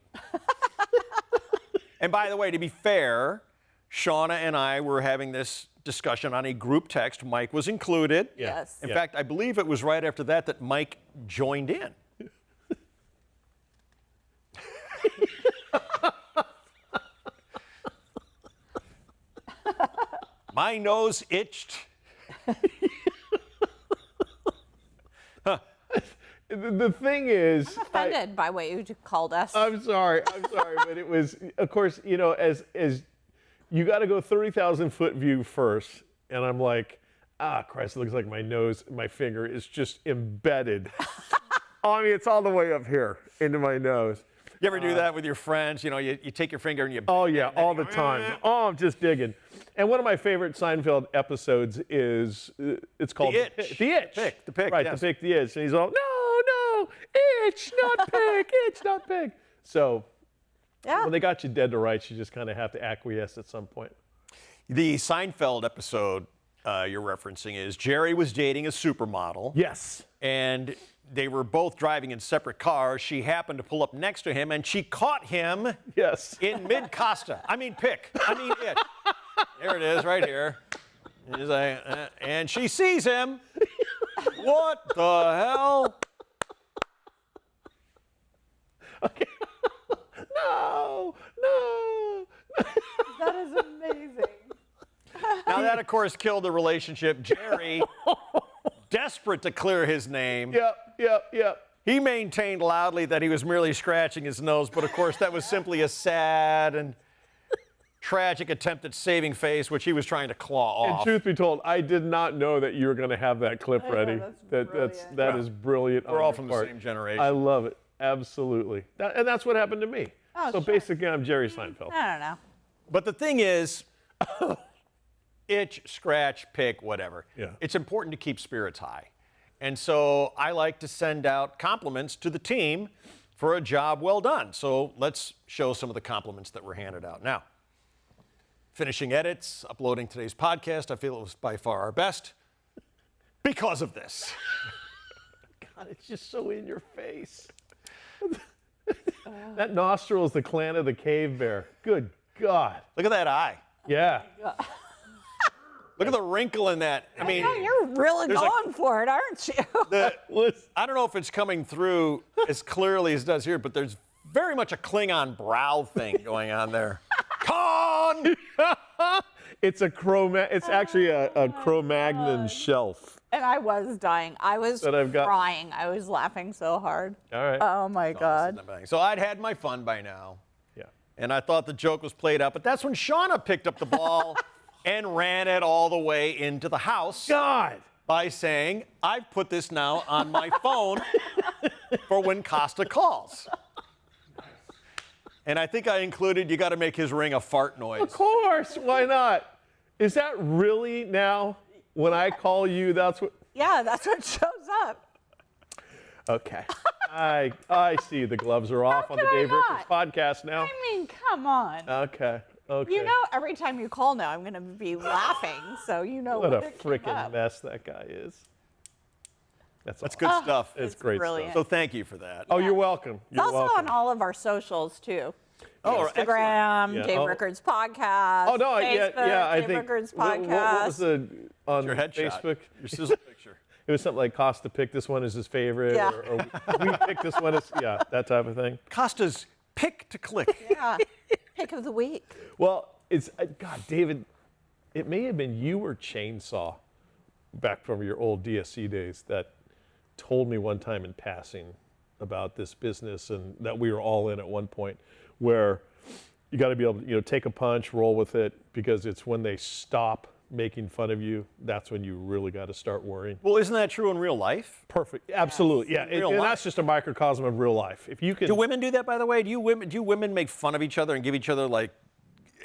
And by the way, to be fair, Shauna and I were having this discussion on a group text. Mike was included. Yeah. Yes. In fact, I believe it was right after that Mike joined in. My nose itched. The thing is, Offended by what you called us. I'm sorry, but it was, of course, as you got to go 30,000 foot view first, and I'm like, Christ, it looks like my nose, my finger is just embedded. I mean, it's all the way up here into my nose. You ever do that with your friends? You take your finger and you... Oh yeah, all the time. Oh, I'm just digging. And one of my favorite Seinfeld episodes is it's called The Itch. The Itch. The Pick, Right, yes. The Pick, the Itch. And he's all, no, itch, not pick, itch, not pick. So Yeah. when they got you dead to rights, you just kind of have to acquiesce at some point. The Seinfeld episode you're referencing is Jerry was dating a supermodel. Yes. And they were both driving in separate cars. She happened to pull up next to him, and she caught him Yes. in mid-Costa. It. There it is, right here. He's like, and she sees him. What the hell? Okay. No. That is amazing. Now that, of course, killed the relationship. Jerry, desperate to clear his name, Yep. he maintained loudly that he was merely scratching his nose, but of course that was simply a sad and tragic attempt at saving face, which he was trying to claw And off. truth be told, I did not know that you were going to have that clip ready. That is brilliant. We're on all your from the part. same generation. I love it. Absolutely. And that's what happened to me. Oh, So sure. basically, I'm Jerry Seinfeld. I don't know. But the thing is, itch, scratch, pick, whatever. Yeah. It's important to keep spirits high. And so I like to send out compliments to the team for a job well done. So let's show some of the compliments that were handed out. Now, finishing edits, uploading today's podcast, I feel it was by far our best because of this. God, it's just so in your face. That nostril is the clan of the cave bear. Good God. Look at that eye. Yeah. Look at the wrinkle in that. I mean, You're really going for it, aren't you? I don't know if it's coming through as clearly as it does here, but there's very much a Klingon brow thing going on there. Khan! It's actually a Cro-Magnon shelf. And I was dying. I was crying. I was laughing so hard. All right. Oh my God. So I'd had my fun by now. Yeah. And I thought the joke was played out, but that's when Shauna picked up the ball and ran it all the way into the house. God. By saying, I've put this now on my phone for when Costa calls. And I think I included, you got to make his ring a fart noise. Of course. Why not? Is that really now, when I call you, that's what? Yeah, that's what shows up. Okay. I see the gloves are off on the Dave Rickards Podcast now. I mean, come on. Okay. Okay. You know, every time you call now, I'm going to be laughing, so you know what a it came freaking up. mess that guy is. That's good stuff. It's great brilliant. So thank you for that. Oh, you're welcome. It's also on all of our socials, too. Oh, Instagram, Yeah. Dave Rickards Podcast. Oh, no, Facebook, I Dave think. Rickards What Podcast. was the on Your headshot. Facebook? Your sizzle picture. It was something like Costa picked this one as his favorite, Yeah. or we picked this one as that type of thing. Costa's pick to click. Yeah. Pick of the week. Well, it's God, David. It may have been you or Chainsaw, back from your old DSC days, that told me one time in passing about this business, and that we were all in at one point, where you got to be able to, take a punch, roll with it, because it's when they stop making fun of you, that's when you really got to start worrying. Well, isn't that true in real life? Perfect. Absolutely. Yeah. Real And life. that's just a microcosm of real life. If you can. Do women do that, by the way? Do women make fun of each other and give each other like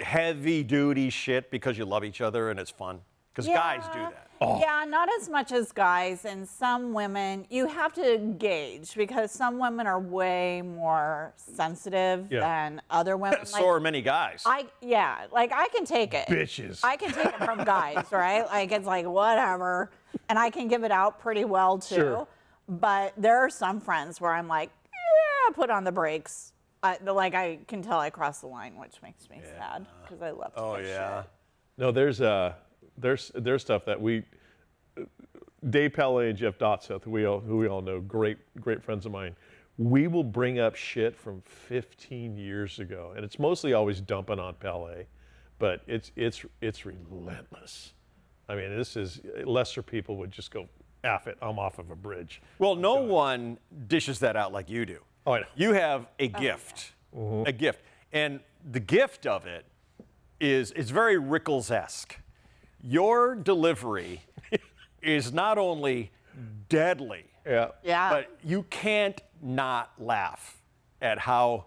heavy duty shit because you love each other and it's fun? Because guys do that. Oh. Yeah, not as much as guys. And some women, you have to gauge, because some women are way more sensitive than other women. So are many guys. I can take it. Bitches. I can take it from guys, right? Like, it's like, whatever. And I can give it out pretty well, too. Sure. But there are some friends where I'm like, yeah, put on the brakes. I can tell I crossed the line, which makes me sad, because I love to Oh, push yeah. it. No, there's stuff that Dave Palais and Jeff Dotseth, who we all know, great friends of mine. We will bring up shit from 15 years ago, and it's mostly always dumping on Palais, but it's relentless. I mean, this is lesser people would just go, "F it, I'm off of a bridge." Well, no one dishes that out like you do. Oh, I know. You have a gift, a gift, and the gift of it is very Rickles-esque. Your delivery is not only deadly, Yeah. but you can't not laugh at how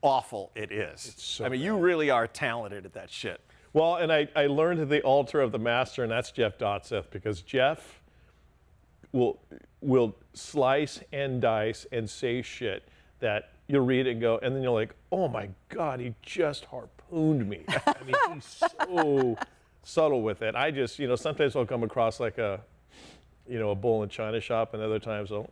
awful it is. so I mean, you really are talented at that shit. Well, and I learned the altar of the master, and that's Jeff Dotseth, because Jeff will slice and dice and say shit that you'll read it and go, and then you're like, oh my God, he just harpooned me. I mean, he's so subtle with it. I just, sometimes I'll come across like a bull in China shop, and other times I'll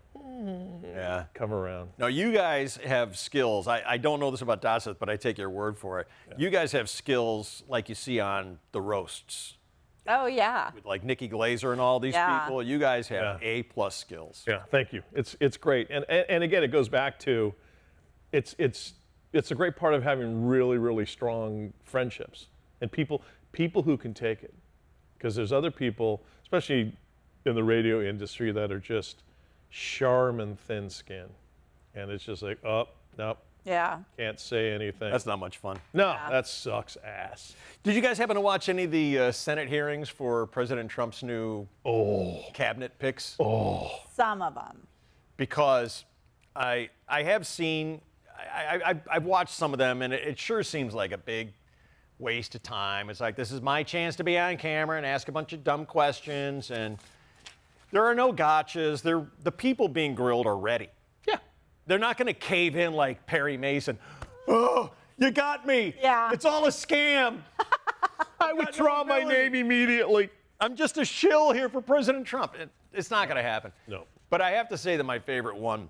come around. Now, you guys have skills. I don't know this about Dotseth, but I take your word for it. Yeah. You guys have skills like you see on the roasts. Oh, yeah. With like Nikki Glazer and all these people. You guys have A+ skills. Yeah, thank you. It's great. And again, it goes back to, it's a great part of having really, really strong friendships and people who can take it. Because there's other people, especially in the radio industry, that are just Charmin thin skin. And it's just like, oh, nope. Yeah. Can't say anything. That's not much fun. No, that sucks ass. Did you guys happen to watch any of the Senate hearings for President Trump's new cabinet picks? Some of them. Because I have seen, I've watched some of them, and it sure seems like a big waste of time. It's like, this is my chance to be on camera and ask a bunch of dumb questions. And There are no gotchas. The people being grilled are ready. Yeah. They're not going to cave in like Perry Mason. Oh, you got me. Yeah. It's all a scam. I withdraw my name immediately. I'm just a shill here for President Trump. It's not going to happen. No. But I have to say that my favorite one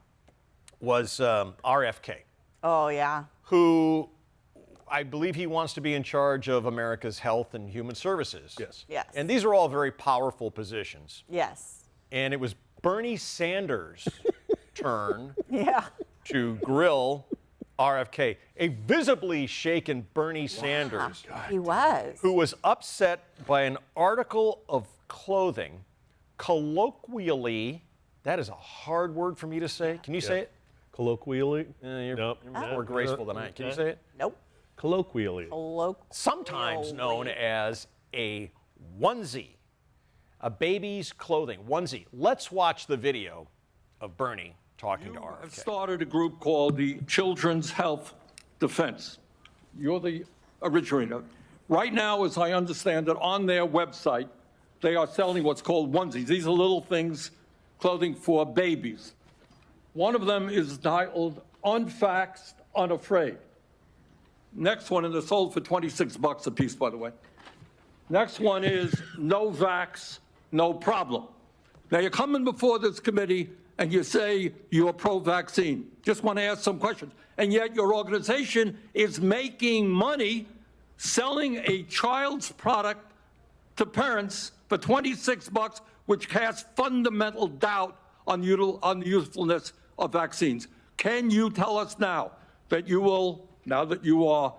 was RFK, Oh, yeah. who I believe he wants to be in charge of America's health and human services. Yes. Yes. And these are all very powerful positions. Yes. And it was Bernie Sanders' turn Yeah. to grill RFK. A visibly shaken Bernie Sanders, He was. who was upset by an article of clothing, colloquially, that is a hard word for me to say. Can you say it? Colloquially? You're Nope. more graceful than I. Can you say it? Nope. Colloquially. Sometimes known as a onesie, a baby's clothing onesie. Let's watch the video of Bernie talking to RFK. I've started a group called the Children's Health Defense. You're the originator. Right now, as I understand it, on their website, they are selling what's called onesies. These are little things, clothing for babies. One of them is titled Unfaxed, Unafraid. Next one, and they're sold for $26 a piece, by the way. Next one is No Vax, No Problem. Now, you're coming before this committee and you say you're pro-vaccine. Just want to ask some questions. And yet your organization is making money selling a child's product to parents for $26, which casts fundamental doubt on the usefulness of vaccines. Can you tell us now that you will, now that you are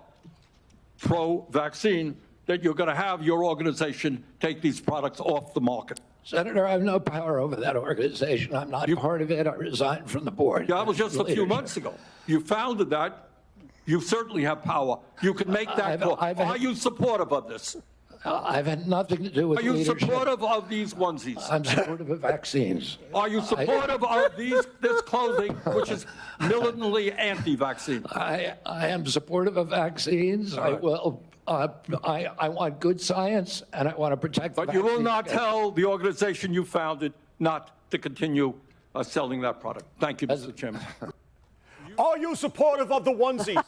pro-vaccine, that you're going to have your organization take these products off the market? Senator, I have no power over that organization. I'm not part of it. I resigned from the board. Yeah, that was just a few months ago. You founded that. You certainly have power. You can make that call. Are you supportive of this? I've had nothing to do with Are you leadership. supportive of these onesies? I'm supportive of vaccines. Are you supportive of this clothing, which is militantly anti-vaccine? I am supportive of vaccines. I will. I want good science, and I want to protect the But you will vaccine. not tell the organization you founded not to continue selling that product. Thank you, Mr. Chairman. Are you supportive of the onesies?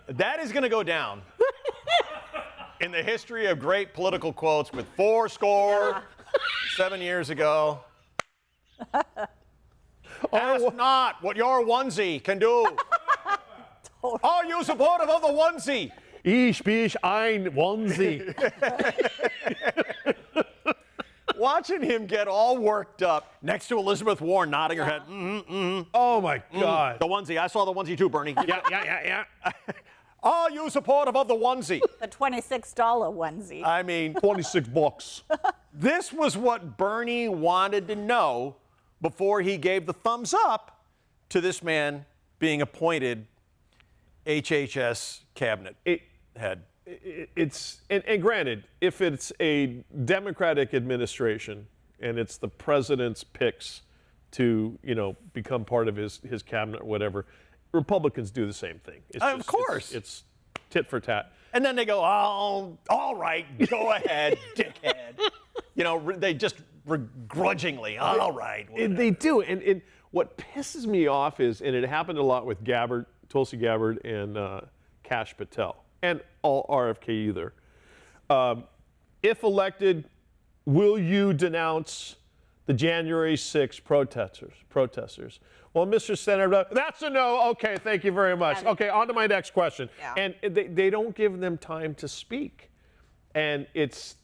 That is going to go down in the history of great political quotes with 7 years ago. Ask not what your onesie can do. Are you supportive of the onesie? Ich bin ein onesie. Watching him get all worked up next to Elizabeth Warren nodding her head. Oh my God. The onesie. I saw the onesie too, Bernie. Yeah. Are you supportive of the onesie? The $26 onesie. I mean, $26. this was what Bernie wanted to know before he gave the thumbs up to this man being appointed HHS cabinet head. And granted, if it's a Democratic administration and it's the president's picks to, become part of his cabinet or whatever, Republicans do the same thing. Of course. It's tit for tat. And then they go, oh, all right, go ahead, dickhead. They just begrudgingly, all right. And they do. And what pisses me off is, and it happened a lot with Gabbard, Tulsi Gabbard and Kash Patel, and all RFK either. If elected, will you denounce the January 6th protesters? Well, Mr. Senator, that's a no. Okay, thank you very much. Okay, on to my next question. Yeah. And they don't give them time to speak. And it's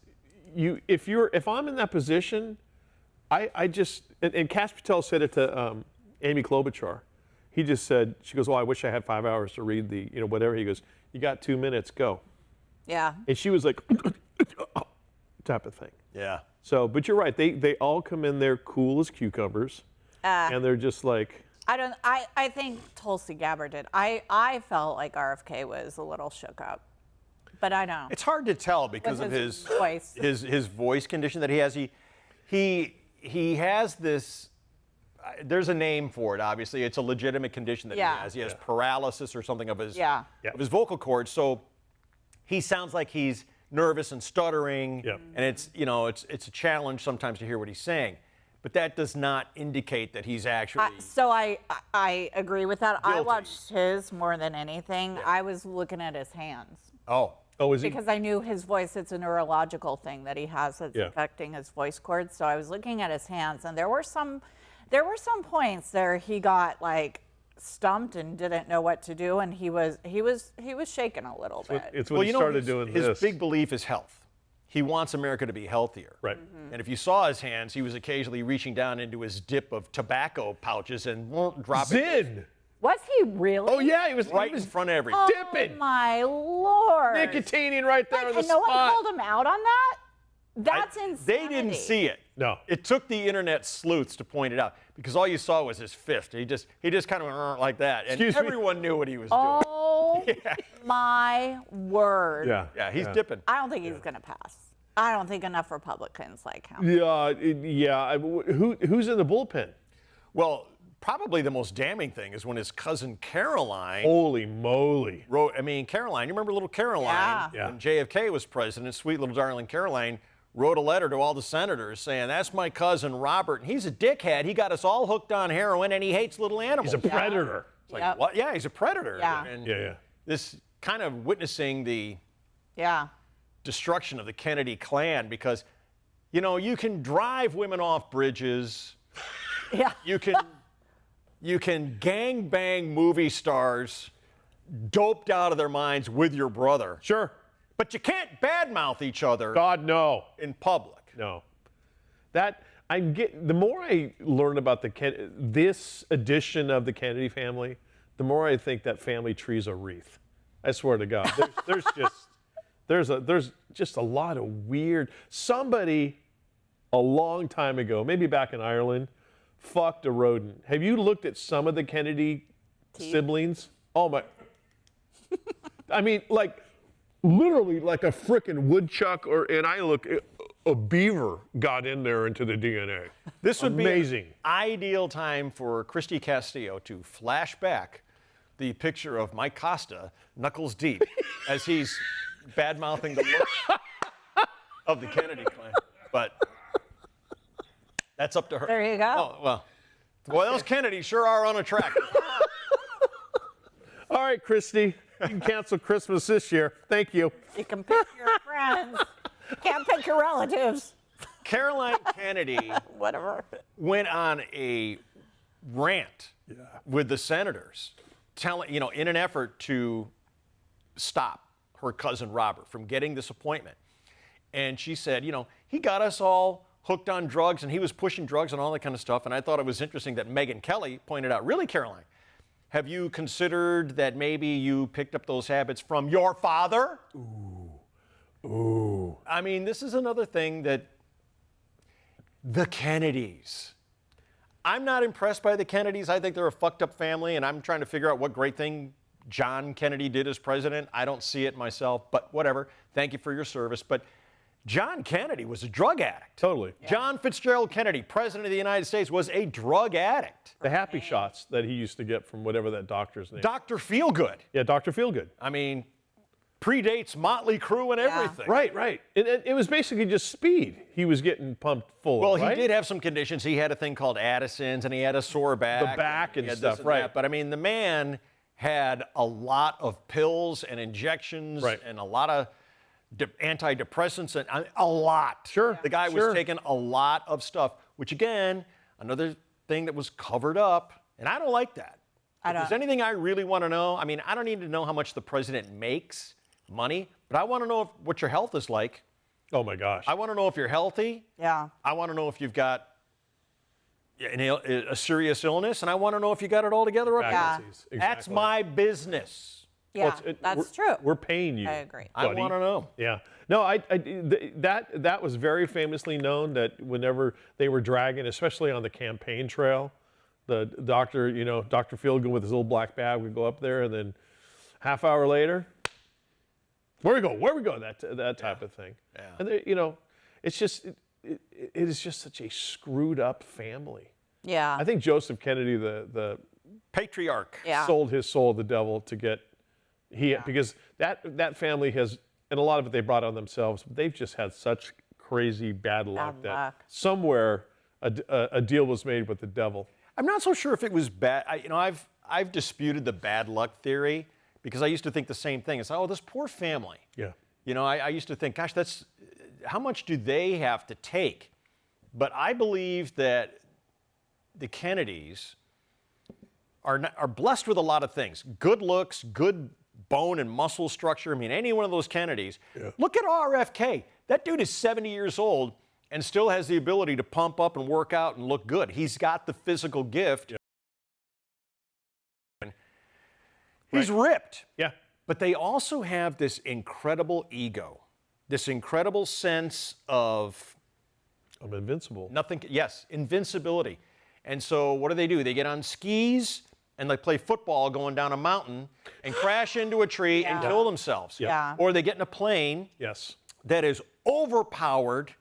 if I'm in that position, I just and Kash Patel said it to Amy Klobuchar. He just said, she goes, well, I wish I had 5 hours to read the, whatever. He goes, you got 2 minutes, go. Yeah. And she was like, type of thing. Yeah. So, but you're right. They all come in there cool as cucumbers. And they're just like. I think Tulsi Gabbard did. I felt like RFK was a little shook up. But I don't. It's hard to tell because With of his his voice. his voice condition that he has. He has this. There's a name for it. Obviously, it's a legitimate condition that he has. He has paralysis or something of his vocal cords. So he sounds like he's nervous and stuttering, Yep. and it's a challenge sometimes to hear what he's saying. But that does not indicate that he's actually. So I agree with that. I Guilty. watched his more than anything. I was looking at his hands Oh, is he? because I knew his voice. It's a neurological thing that he has that's Yeah. affecting his voice cords. So I was looking at his hands, and there were some points there he got like stumped and didn't know what to do, and he was shaking a little bit. It's when he started doing his this. big belief is health. He wants America to be healthier. Right. And if you saw his hands, he was occasionally reaching down into his dip of tobacco pouches and won't drop it Zin. Was he really? Oh yeah, he was right in front of everything. dipping. Oh my Lord! Nicotining right there on the and no spot. one called him out on that. That's insanity. They didn't see it. No. It took the internet sleuths to point it out because all you saw was his fist. He just kind of went like that, and Excuse me? everyone knew what he was Oh my word! Yeah. doing. Yeah, he's dipping. I don't think he's going to pass. I don't think enough Republicans like him. Yeah. Who's in the bullpen? Well, probably the most damning thing is when his cousin Caroline Holy moly. wrote. I mean, Caroline. You remember little Caroline? Yeah. When JFK was president, sweet little darling Caroline wrote a letter to all the senators saying, "That's my cousin Robert, and he's a dickhead. He got us all hooked on heroin, and he hates little animals." He's a predator. It's like, Yep. what? Yeah, he's a predator. Yeah. And Yeah. this kind of witnessing the Yeah. destruction of the Kennedy clan because, you can drive women off bridges. Yeah. You can gangbang movie stars doped out of their minds with your brother. Sure. But you can't badmouth each other God, no. in public. No. The more I learn about this edition of the Kennedy family, the more I think that family tree's a wreath. I swear to God. There's just a lot of weird. Somebody a long time ago, maybe back in Ireland, fucked a rodent. Have you looked at some of the Kennedy siblings? Oh my. I mean, like literally like a frickin' woodchuck a beaver got in there into the DNA. This would amazing. be an ideal time for Christy Castillo to flash back the picture of Mike Costa, knuckles deep, as he's bad-mouthing the looks of the Kennedy clan. But that's up to her. There you go. Oh, well, boy, those Kennedys sure are unattractive. All right, Christy, you can cancel Christmas this year. Thank you. You can pick your friends. Can't pick your relatives. Caroline Kennedy Whatever. went on a rant with the senators, in an effort to stop her cousin Robert from getting this appointment. And she said, he got us all hooked on drugs and he was pushing drugs and all that kind of stuff. And I thought it was interesting that Megyn Kelly pointed out, really, Caroline, have you considered that maybe you picked up those habits from your father? Ooh. I mean, this is another thing that the Kennedys. I'm not impressed by the Kennedys. I think they're a fucked up family, and I'm trying to figure out what great thing John Kennedy did as president. I don't see it myself, but whatever. Thank you for your service. But John Kennedy was a drug addict. Totally. John Fitzgerald Kennedy, president of the United States, was a drug addict. The happy shots that he used to get from whatever that doctor's name. Dr. Feelgood. Yeah, Dr. Feelgood. I mean, predates Motley Crue and everything. Right. It was basically just speed. He was getting pumped full Well, of, right? he did have some conditions. He had a thing called Addison's, and he had a sore back. The back and he had stuff, this and right. that. But I mean, the man had a lot of pills and injections Right. and a lot of antidepressants and a lot. Sure, The guy sure. was taking a lot of stuff, which again, another thing that was covered up, and I don't like that. If there's anything I really want to know, I mean, I don't need to know how much the president makes money, but I want to know what your health is like. Oh my gosh. I want to know if you're healthy. Yeah. I want to know if you've got a serious illness, and I want to know if you got it all together up there. Faculties, That's exactly. my business. Yeah, Well, that's true. We're paying you. I agree. I buddy. want to know. Yeah. No, that was very famously known that whenever they were dragging, especially on the campaign trail, the doctor, Dr. Feelgood with his little black bag would go up there, and then half hour later, where we go, that type of thing. Yeah. And it's just it is just such a screwed up family. Yeah. I think Joseph Kennedy, the Patriarch. Yeah. sold his soul to the devil to get because that family has and a lot of it they brought on themselves. But they've just had such crazy bad luck that luck. somewhere a deal was made with the devil. I'm not so sure if it was bad. I've disputed the bad luck theory because I used to think the same thing. It's this poor family. Yeah. I used to think, gosh, how much do they have to take? But I believe that the Kennedys are blessed with a lot of things. Good looks, good bone and muscle structure. I mean, any one of those Kennedys. Yeah. Look at RFK. That dude is 70 years old and still has the ability to pump up and work out and look good. He's got the physical gift. Yeah. He's ripped. Yeah. But they also have this incredible ego, this incredible sense of I'm invincible. Invincibility. And so what do? They get on skis and they play football going down a mountain and crash into a tree and kill themselves. Yeah. Or they get in a plane that is overpowered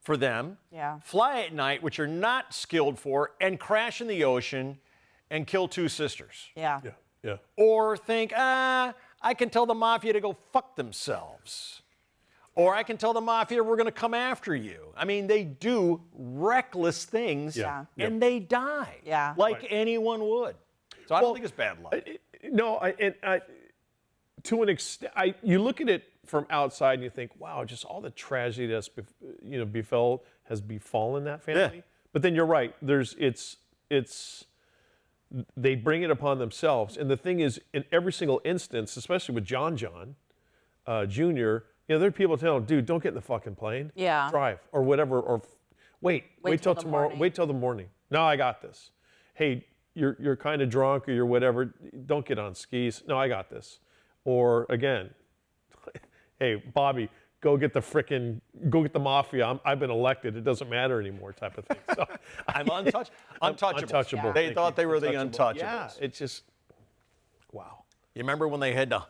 for them, fly at night, which are not skilled for, and crash in the ocean and kill 2 sisters. Yeah. Yeah. Yeah. Or think, I can tell the mafia to go fuck themselves. Or I can tell the mafia we're going to come after you. I mean, they do reckless things and they die like anyone would. So I don't think it's bad luck. To an extent, you look at it from outside and you think, wow, just all the tragedy that's has befallen that family. Yeah. But then you're right. They bring it upon themselves. And the thing is, in every single instance, especially with John Jr., there are people telling him, dude, don't get in the fucking plane. Yeah. Drive or whatever. Or wait till tomorrow. Morning. Wait till the morning. No, I got this. Hey, you're kind of drunk or you're whatever. Don't get on skis. No, I got this. Or again, hey, Bobby, go get the mafia. I've been elected. It doesn't matter anymore type of thing. So I'm untouchable. Yeah. They thought they were the untouchables. Yeah, it's just, wow. You remember when they had to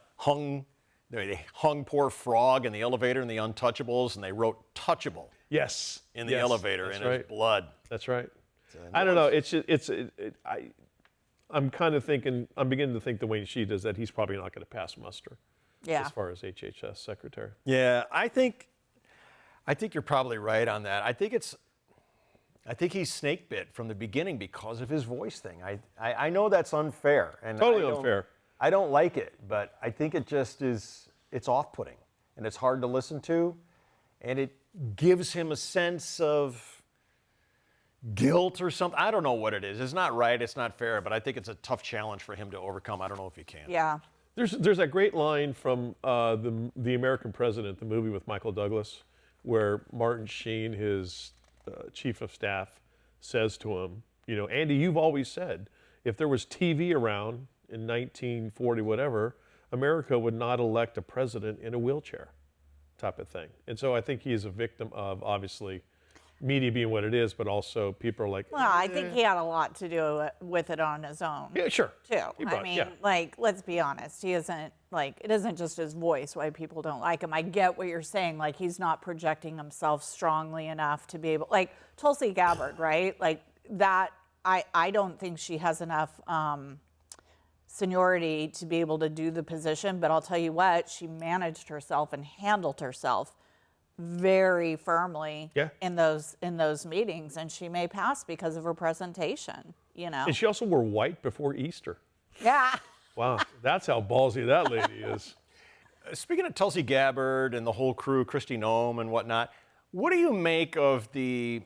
they hung poor Frog in the elevator in the Untouchables, and they wrote "touchable" in the elevator in his blood. That's right. I don't know. I'm beginning to think the way she does that he's probably not going to pass muster. Yeah. As far as HHS secretary. Yeah, I think you're probably right on that. I think he's snake bit from the beginning because of his voice thing. I know that's unfair. And totally unfair. I don't like it, but I think it just it's off-putting and it's hard to listen to, and it gives him a sense of guilt or something. I don't know what it is. It's not right, it's not fair, but I think it's a tough challenge for him to overcome. I don't know if he can. Yeah. There's that great line from the American President, the movie with Michael Douglas, where Martin Sheen, his chief of staff, says to him, Andy, you've always said if there was TV around in 1940, whatever, America would not elect a president in a wheelchair type of thing. And so I think he is a victim of, obviously, media being what it is, but also people are like, well, I think he had a lot to do with it on his own. Yeah, sure. Too. Let's be honest. He isn't, it isn't just his voice why people don't like him. I get what you're saying. He's not projecting himself strongly enough to be able, Tulsi Gabbard, right? I don't think she has enough seniority to be able to do the position, but I'll tell you what, she managed herself and handled herself very firmly in those meetings, and she may pass because of her presentation, And she also wore white before Easter. Yeah. Wow, that's how ballsy that lady is. Speaking of Tulsi Gabbard and the whole crew, Kristi Noem and whatnot, what do you make of the,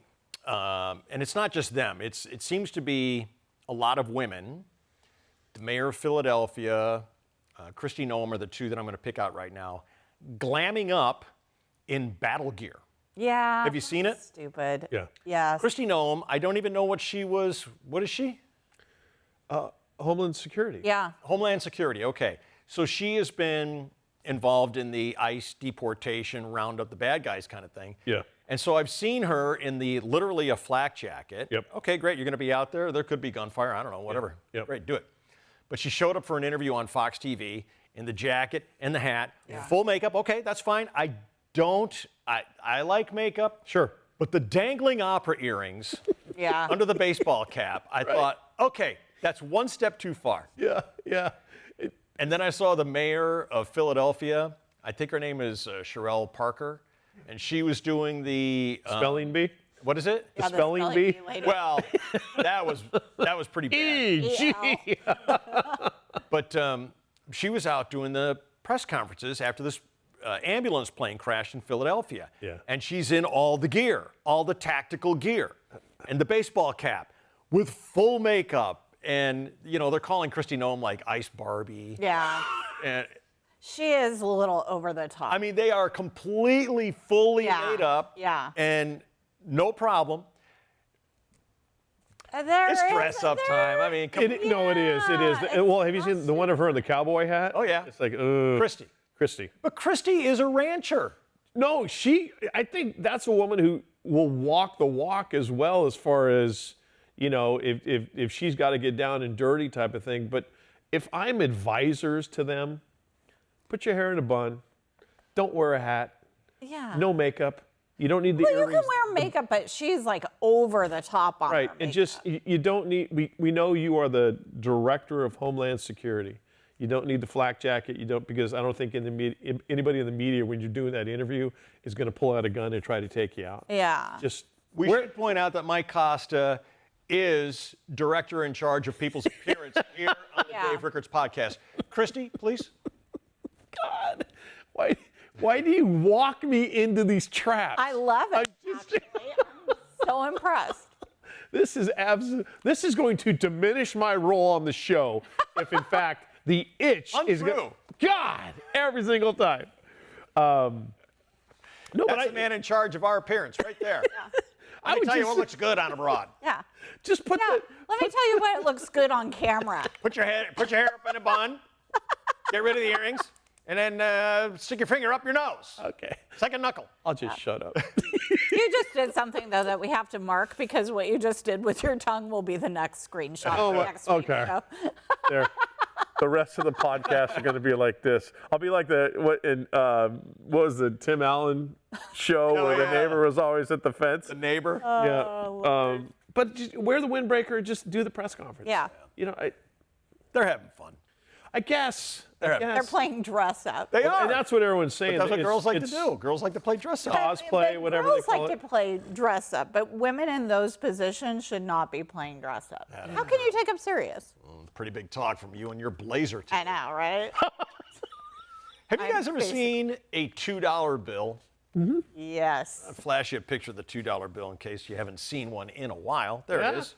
and it's not just them, it seems to be a lot of women, the mayor of Philadelphia, Kristi Noem are the two that I'm going to pick out right now, glamming up in battle gear. Yeah. Have you seen it? Stupid. Yeah. Yes. Kristi Noem, I don't even know what she was. What is she? Homeland Security. Yeah. Homeland Security, okay. So she has been involved in the ICE deportation, round up the bad guys kind of thing. Yeah. And so I've seen her in literally a flak jacket. Yep. Okay, great, you're going to be out there. There could be gunfire, I don't know, whatever. Yep. Great, do it. But she showed up for an interview on Fox TV in the jacket and the hat, full makeup. Okay, that's fine. I like makeup. Sure. But the dangling opera earrings under the baseball cap, I thought, okay, that's one step too far. Yeah. And then I saw the mayor of Philadelphia I think her name is Sherelle Parker, and she was doing the Spelling bee? What is it? Yeah, spelling bee? lady. Well, that was pretty bad. E-G. But she was out doing the press conferences after this ambulance plane crashed in Philadelphia. Yeah. And she's in all the gear, all the tactical gear, and the baseball cap with full makeup. And, you know, they're calling Kristi Noem like Ice Barbie. Yeah. And She is a little over the top. I mean, they are completely, fully Yeah. made up. Yeah. And no problem. There It's is- dress up time. I mean, come on. No, it is. It is. Yeah, Well, have you seen the one of her in the cowboy hat? Oh, yeah. It's like, Kristi. Kristi. But Kristi is a rancher. No, I think that's a woman who will walk the walk as well, as far as, you know, if she's got to get down and dirty type of thing. But if I'm advisors to them, put your hair in a bun, don't wear a hat, Yeah. no makeup. You don't need the Well, you earrings. can wear makeup, but she's like over the top on Right, her and makeup. just, you don't need, we know you are the director of Homeland Security. You don't need the flak jacket, because I don't think anybody in the media, when you're doing that interview, is going to pull out a gun and try to take you out. Yeah. Just, We should point out that Mike Costa is director in charge of people's appearance here on the Yeah. Dave Rickards Podcast. Kristi, please. God, why do you walk me into these traps? I love it. Actually. I'm so impressed. This is going to diminish my role on the show if, in fact, the itch is Untrue. going. God, every single time. No, but That's the man in charge of our appearance right there. I Let me would tell you just- what looks good on a broad. Yeah. just put Yeah. the. Let me tell you what it looks good on camera. Put your hair up in a bun. Get rid of the earrings, and then stick your finger up your nose. Okay, It's like a knuckle. I'll just shut up. You just did something though that we have to mark because what you just did with your tongue will be the next screenshot. Oh, for next week's okay. show. There. The rest of the podcast are going to be like this. I'll be like what was the Tim Allen show where the yeah. neighbor was always at the fence? The neighbor. Yeah. But just wear the windbreaker. Just do the press conference. Yeah. You know, They're having fun. I guess. They're playing dress up. They are. And that's what everyone's saying. That's what It's- girls like to it's do. Girls like to play dress up. Cosplay, But whatever girls they call like it. to play dress up, but women in those positions should not be playing dress up. How can you take them serious? Pretty big talk from you and your blazer. Too. I know, right? Have you I'm guys ever basic. seen a $2 bill? Yes. I'll flash you a picture of the $2 bill in case you haven't seen one in a while. There Yeah. it is.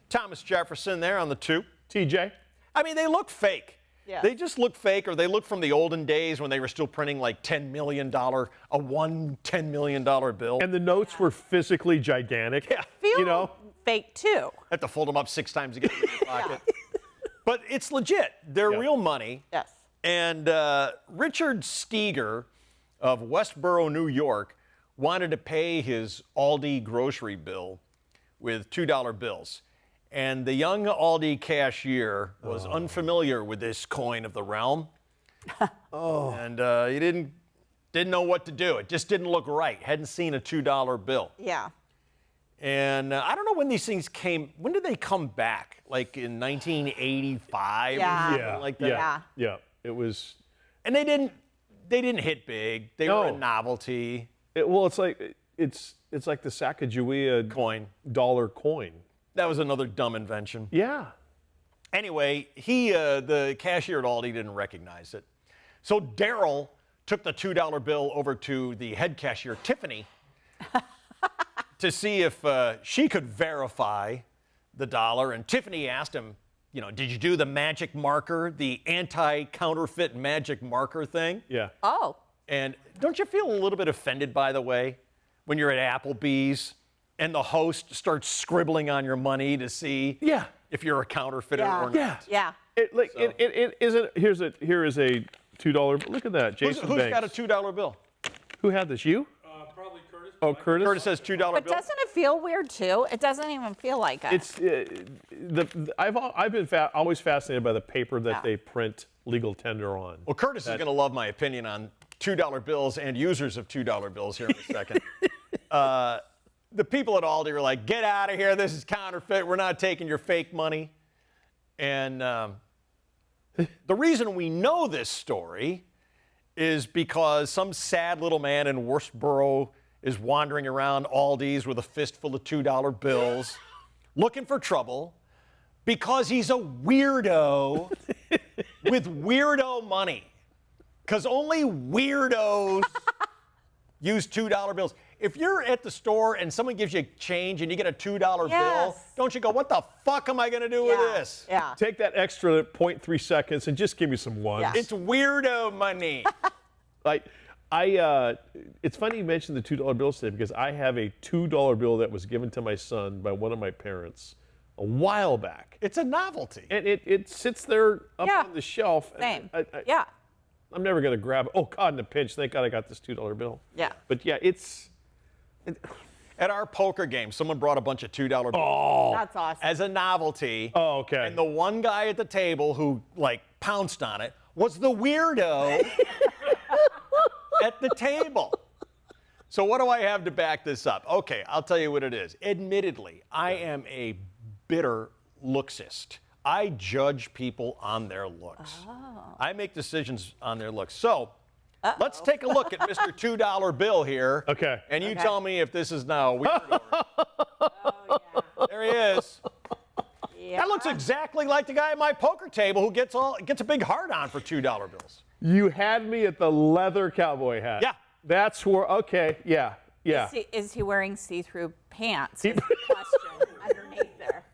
Thomas Jefferson there on the 2. TJ. I mean, they look fake. Yeah. They just look fake, or they look from the olden days when they were still printing like $10 million, $10 million bill. And the notes were physically gigantic. Yeah. Feel You know? fake too. Have to fold them up 6 times to get it in your pocket. But it's legit. They're Yeah. real money. Yes. And Richard Steger of Westboro, New York, wanted to pay his Aldi grocery bill with $2 bills. And the young Aldi cashier was unfamiliar with this coin of the realm. And he didn't know what to do. It just didn't look right. Hadn't seen a $2 bill. Yeah. And I don't know when these things came. When did they come back? Like in 1985 Yeah. or something like that? Yeah. Yeah. It was. And they didn't hit big. They were a No. novelty Well, it's like the Sacagawea coin. dollar coin. That was another dumb invention. Yeah. Anyway, the cashier at Aldi didn't recognize it. So Daryl took the $2 bill over to the head cashier, Tiffany, to see if she could verify the dollar. And Tiffany asked him, you know, did you do the magic marker, the anti-counterfeit magic marker thing? Yeah. Oh. And don't you feel a little bit offended, by the way, when you're at Applebee's and the host starts scribbling on your money to see Yeah. if you're a counterfeiter Yeah. or not? Yeah. Yeah. It isn't. Here is a $2. Look at that, Jason Who's Banks. got a $2 bill? Who had this? You? Probably Curtis. Oh, Curtis. Curtis says $2 But bill. doesn't it feel weird too? It doesn't even feel like it. It's I've been always fascinated by the paper that Yeah. they print legal tender on. Well, Curtis is going to love my opinion on $2 bills and users of $2 bills here in a second. The people at Aldi are like, get out of here. This is counterfeit. We're not taking your fake money. And the reason we know this story is because some sad little man in Worcesterboro is wandering around Aldi's with a fistful of $2 bills, looking for trouble because he's a weirdo with weirdo money. Because only weirdos use $2 bills. If you're at the store and someone gives you change and you get a $2 bill, don't you go, what the fuck am I going to do with this? Yeah. Take that extra 0.3 seconds and just give me some ones. Yeah. It's weirdo money. Like, it's funny you mentioned the $2 bills today because I have a $2 bill that was given to my son by one of my parents a while back. It's a novelty. And it sits there up on the shelf. Same. I, I'm never going to grab it. Oh, God, in a pinch. Thank God I got this $2 bill. Yeah. But yeah, At our poker game, someone brought a bunch of $2 bills. Oh. That's awesome. As a novelty. Oh, okay. And the one guy at the table who, like, pounced on it was the weirdo at the table. So what do I have to back this up? Okay, I'll tell you what it is. Admittedly, I am a bitter looksist. I judge people on their looks. Oh. I make decisions on their looks. So let's take a look at Mr. $2 bill here. Okay. And you tell me if this is now weird or... There he is. Yeah. That looks exactly like the guy at my poker table who gets a big heart on for $2 bills. You had me at the leather cowboy hat. Yeah. That's where, okay, yeah. Is he wearing see-through pants? Is the question underneath there.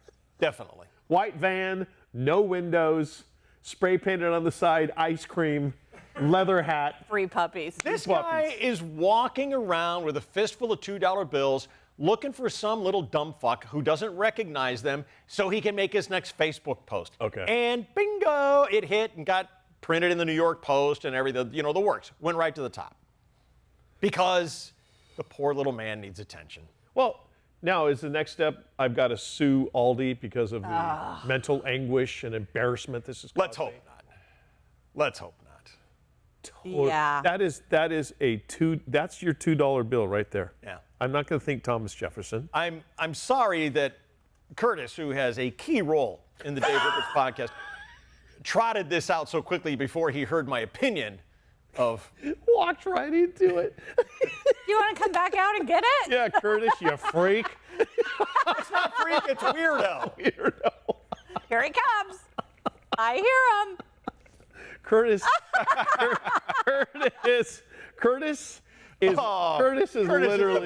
Definitely. White van, no windows, spray painted on the side, ice cream, leather hat. Free puppies. This guy is walking around with a fistful of $2 bills looking for some little dumb fuck who doesn't recognize them so he can make his next Facebook post. Okay. And bingo, it hit and got printed in the New York Post and everything, the works. Went right to the top. Because the poor little man needs attention. Well, now is the next step I've got to sue Aldi because of the mental anguish and embarrassment this is causing? Let's hope not. Let's hope not. Yeah. That's your $2 bill right there. Yeah. I'm not going to think Thomas Jefferson. I'm sorry that Curtis, who has a key role in the Dave Rickards podcast, trotted this out so quickly before he heard my opinion of... Walked right into it. You want to come back out and get it? Yeah, Curtis, you freak. It's not freak, it's weirdo. Weirdo. Here he comes. I hear him. Curtis is literally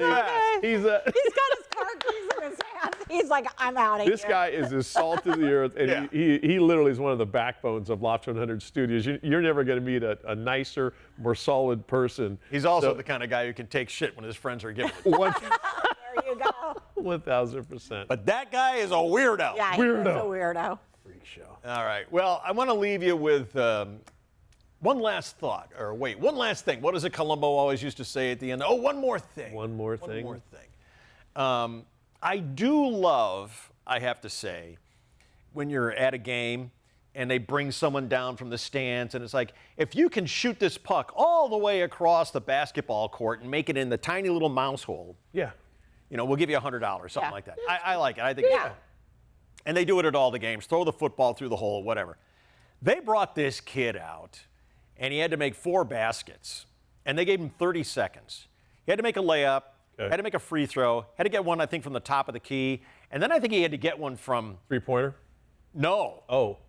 He's the best. He's got his car keys in his hand. He's like, I'm out of here. this guy is as salt of the earth, and he literally is one of the backbones of Loft 100 Studios. You're never going to meet a nicer, more solid person. He's also the kind of guy who can take shit when his friends are giving it. There you go. 1,000%. But that guy is a weirdo. Yeah, he's a weirdo. Freak show. All right. Well, I want to leave you with one last thought. Or wait, one last thing. What does a Columbo always used to say at the end? Oh, one more thing. One more thing. One more thing. I do love, I have to say, when you're at a game and they bring someone down from the stands and it's like, if you can shoot this puck all the way across the basketball court and make it in the tiny little mouse hole, Yeah. we'll give you $100, something Yeah. like that. I like it. I think it's fun. And they do it at all the games. Throw the football through the hole, whatever. They brought this kid out, and he had to make 4 baskets, and they gave him 30 seconds. He had to make a layup, had to make a free throw, had to get one, I think, from the top of the key, and then I think he had to get one from... Three-pointer? No. Oh.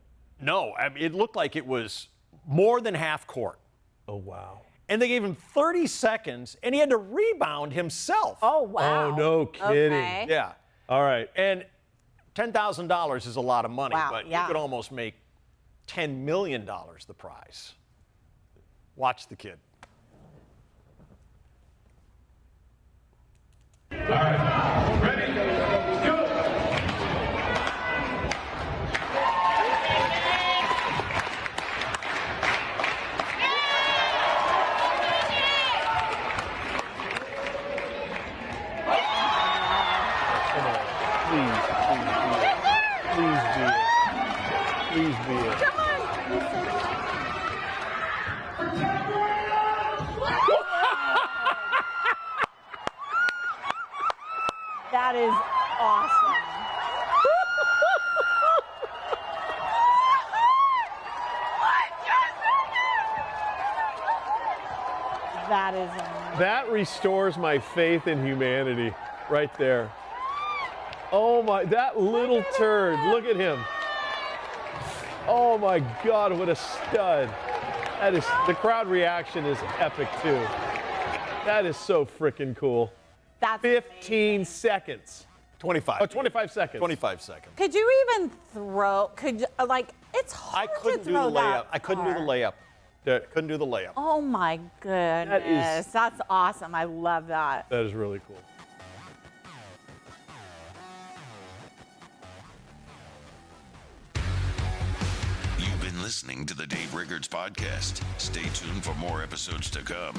No. I mean, it looked like it was more than half court. Oh, wow. And they gave him 30 seconds, and he had to rebound himself. Oh, wow. Oh, no kidding. Okay. Yeah. All right. And $10,000 is a lot of money, Wow, but yeah. you could almost make $10 million the prize. Watch the kid. All right, ready, go! Please be it. That is amazing. That restores my faith in humanity right there. Oh my, that little turd. Look at him. Oh my God, what a stud. That is, the crowd reaction is epic too. That is so freaking cool. That's 15 amazing. seconds. 25. Oh, 25 seconds. 25 seconds. Could you even throw? It's hard I couldn't to do the throw layup. that I couldn't do the far. layup. That, Couldn't do the layup. Oh my goodness, that's awesome. I love that. that is really cool. You've been listening to the Dave Rickards Podcast. Stay tuned for more episodes to come.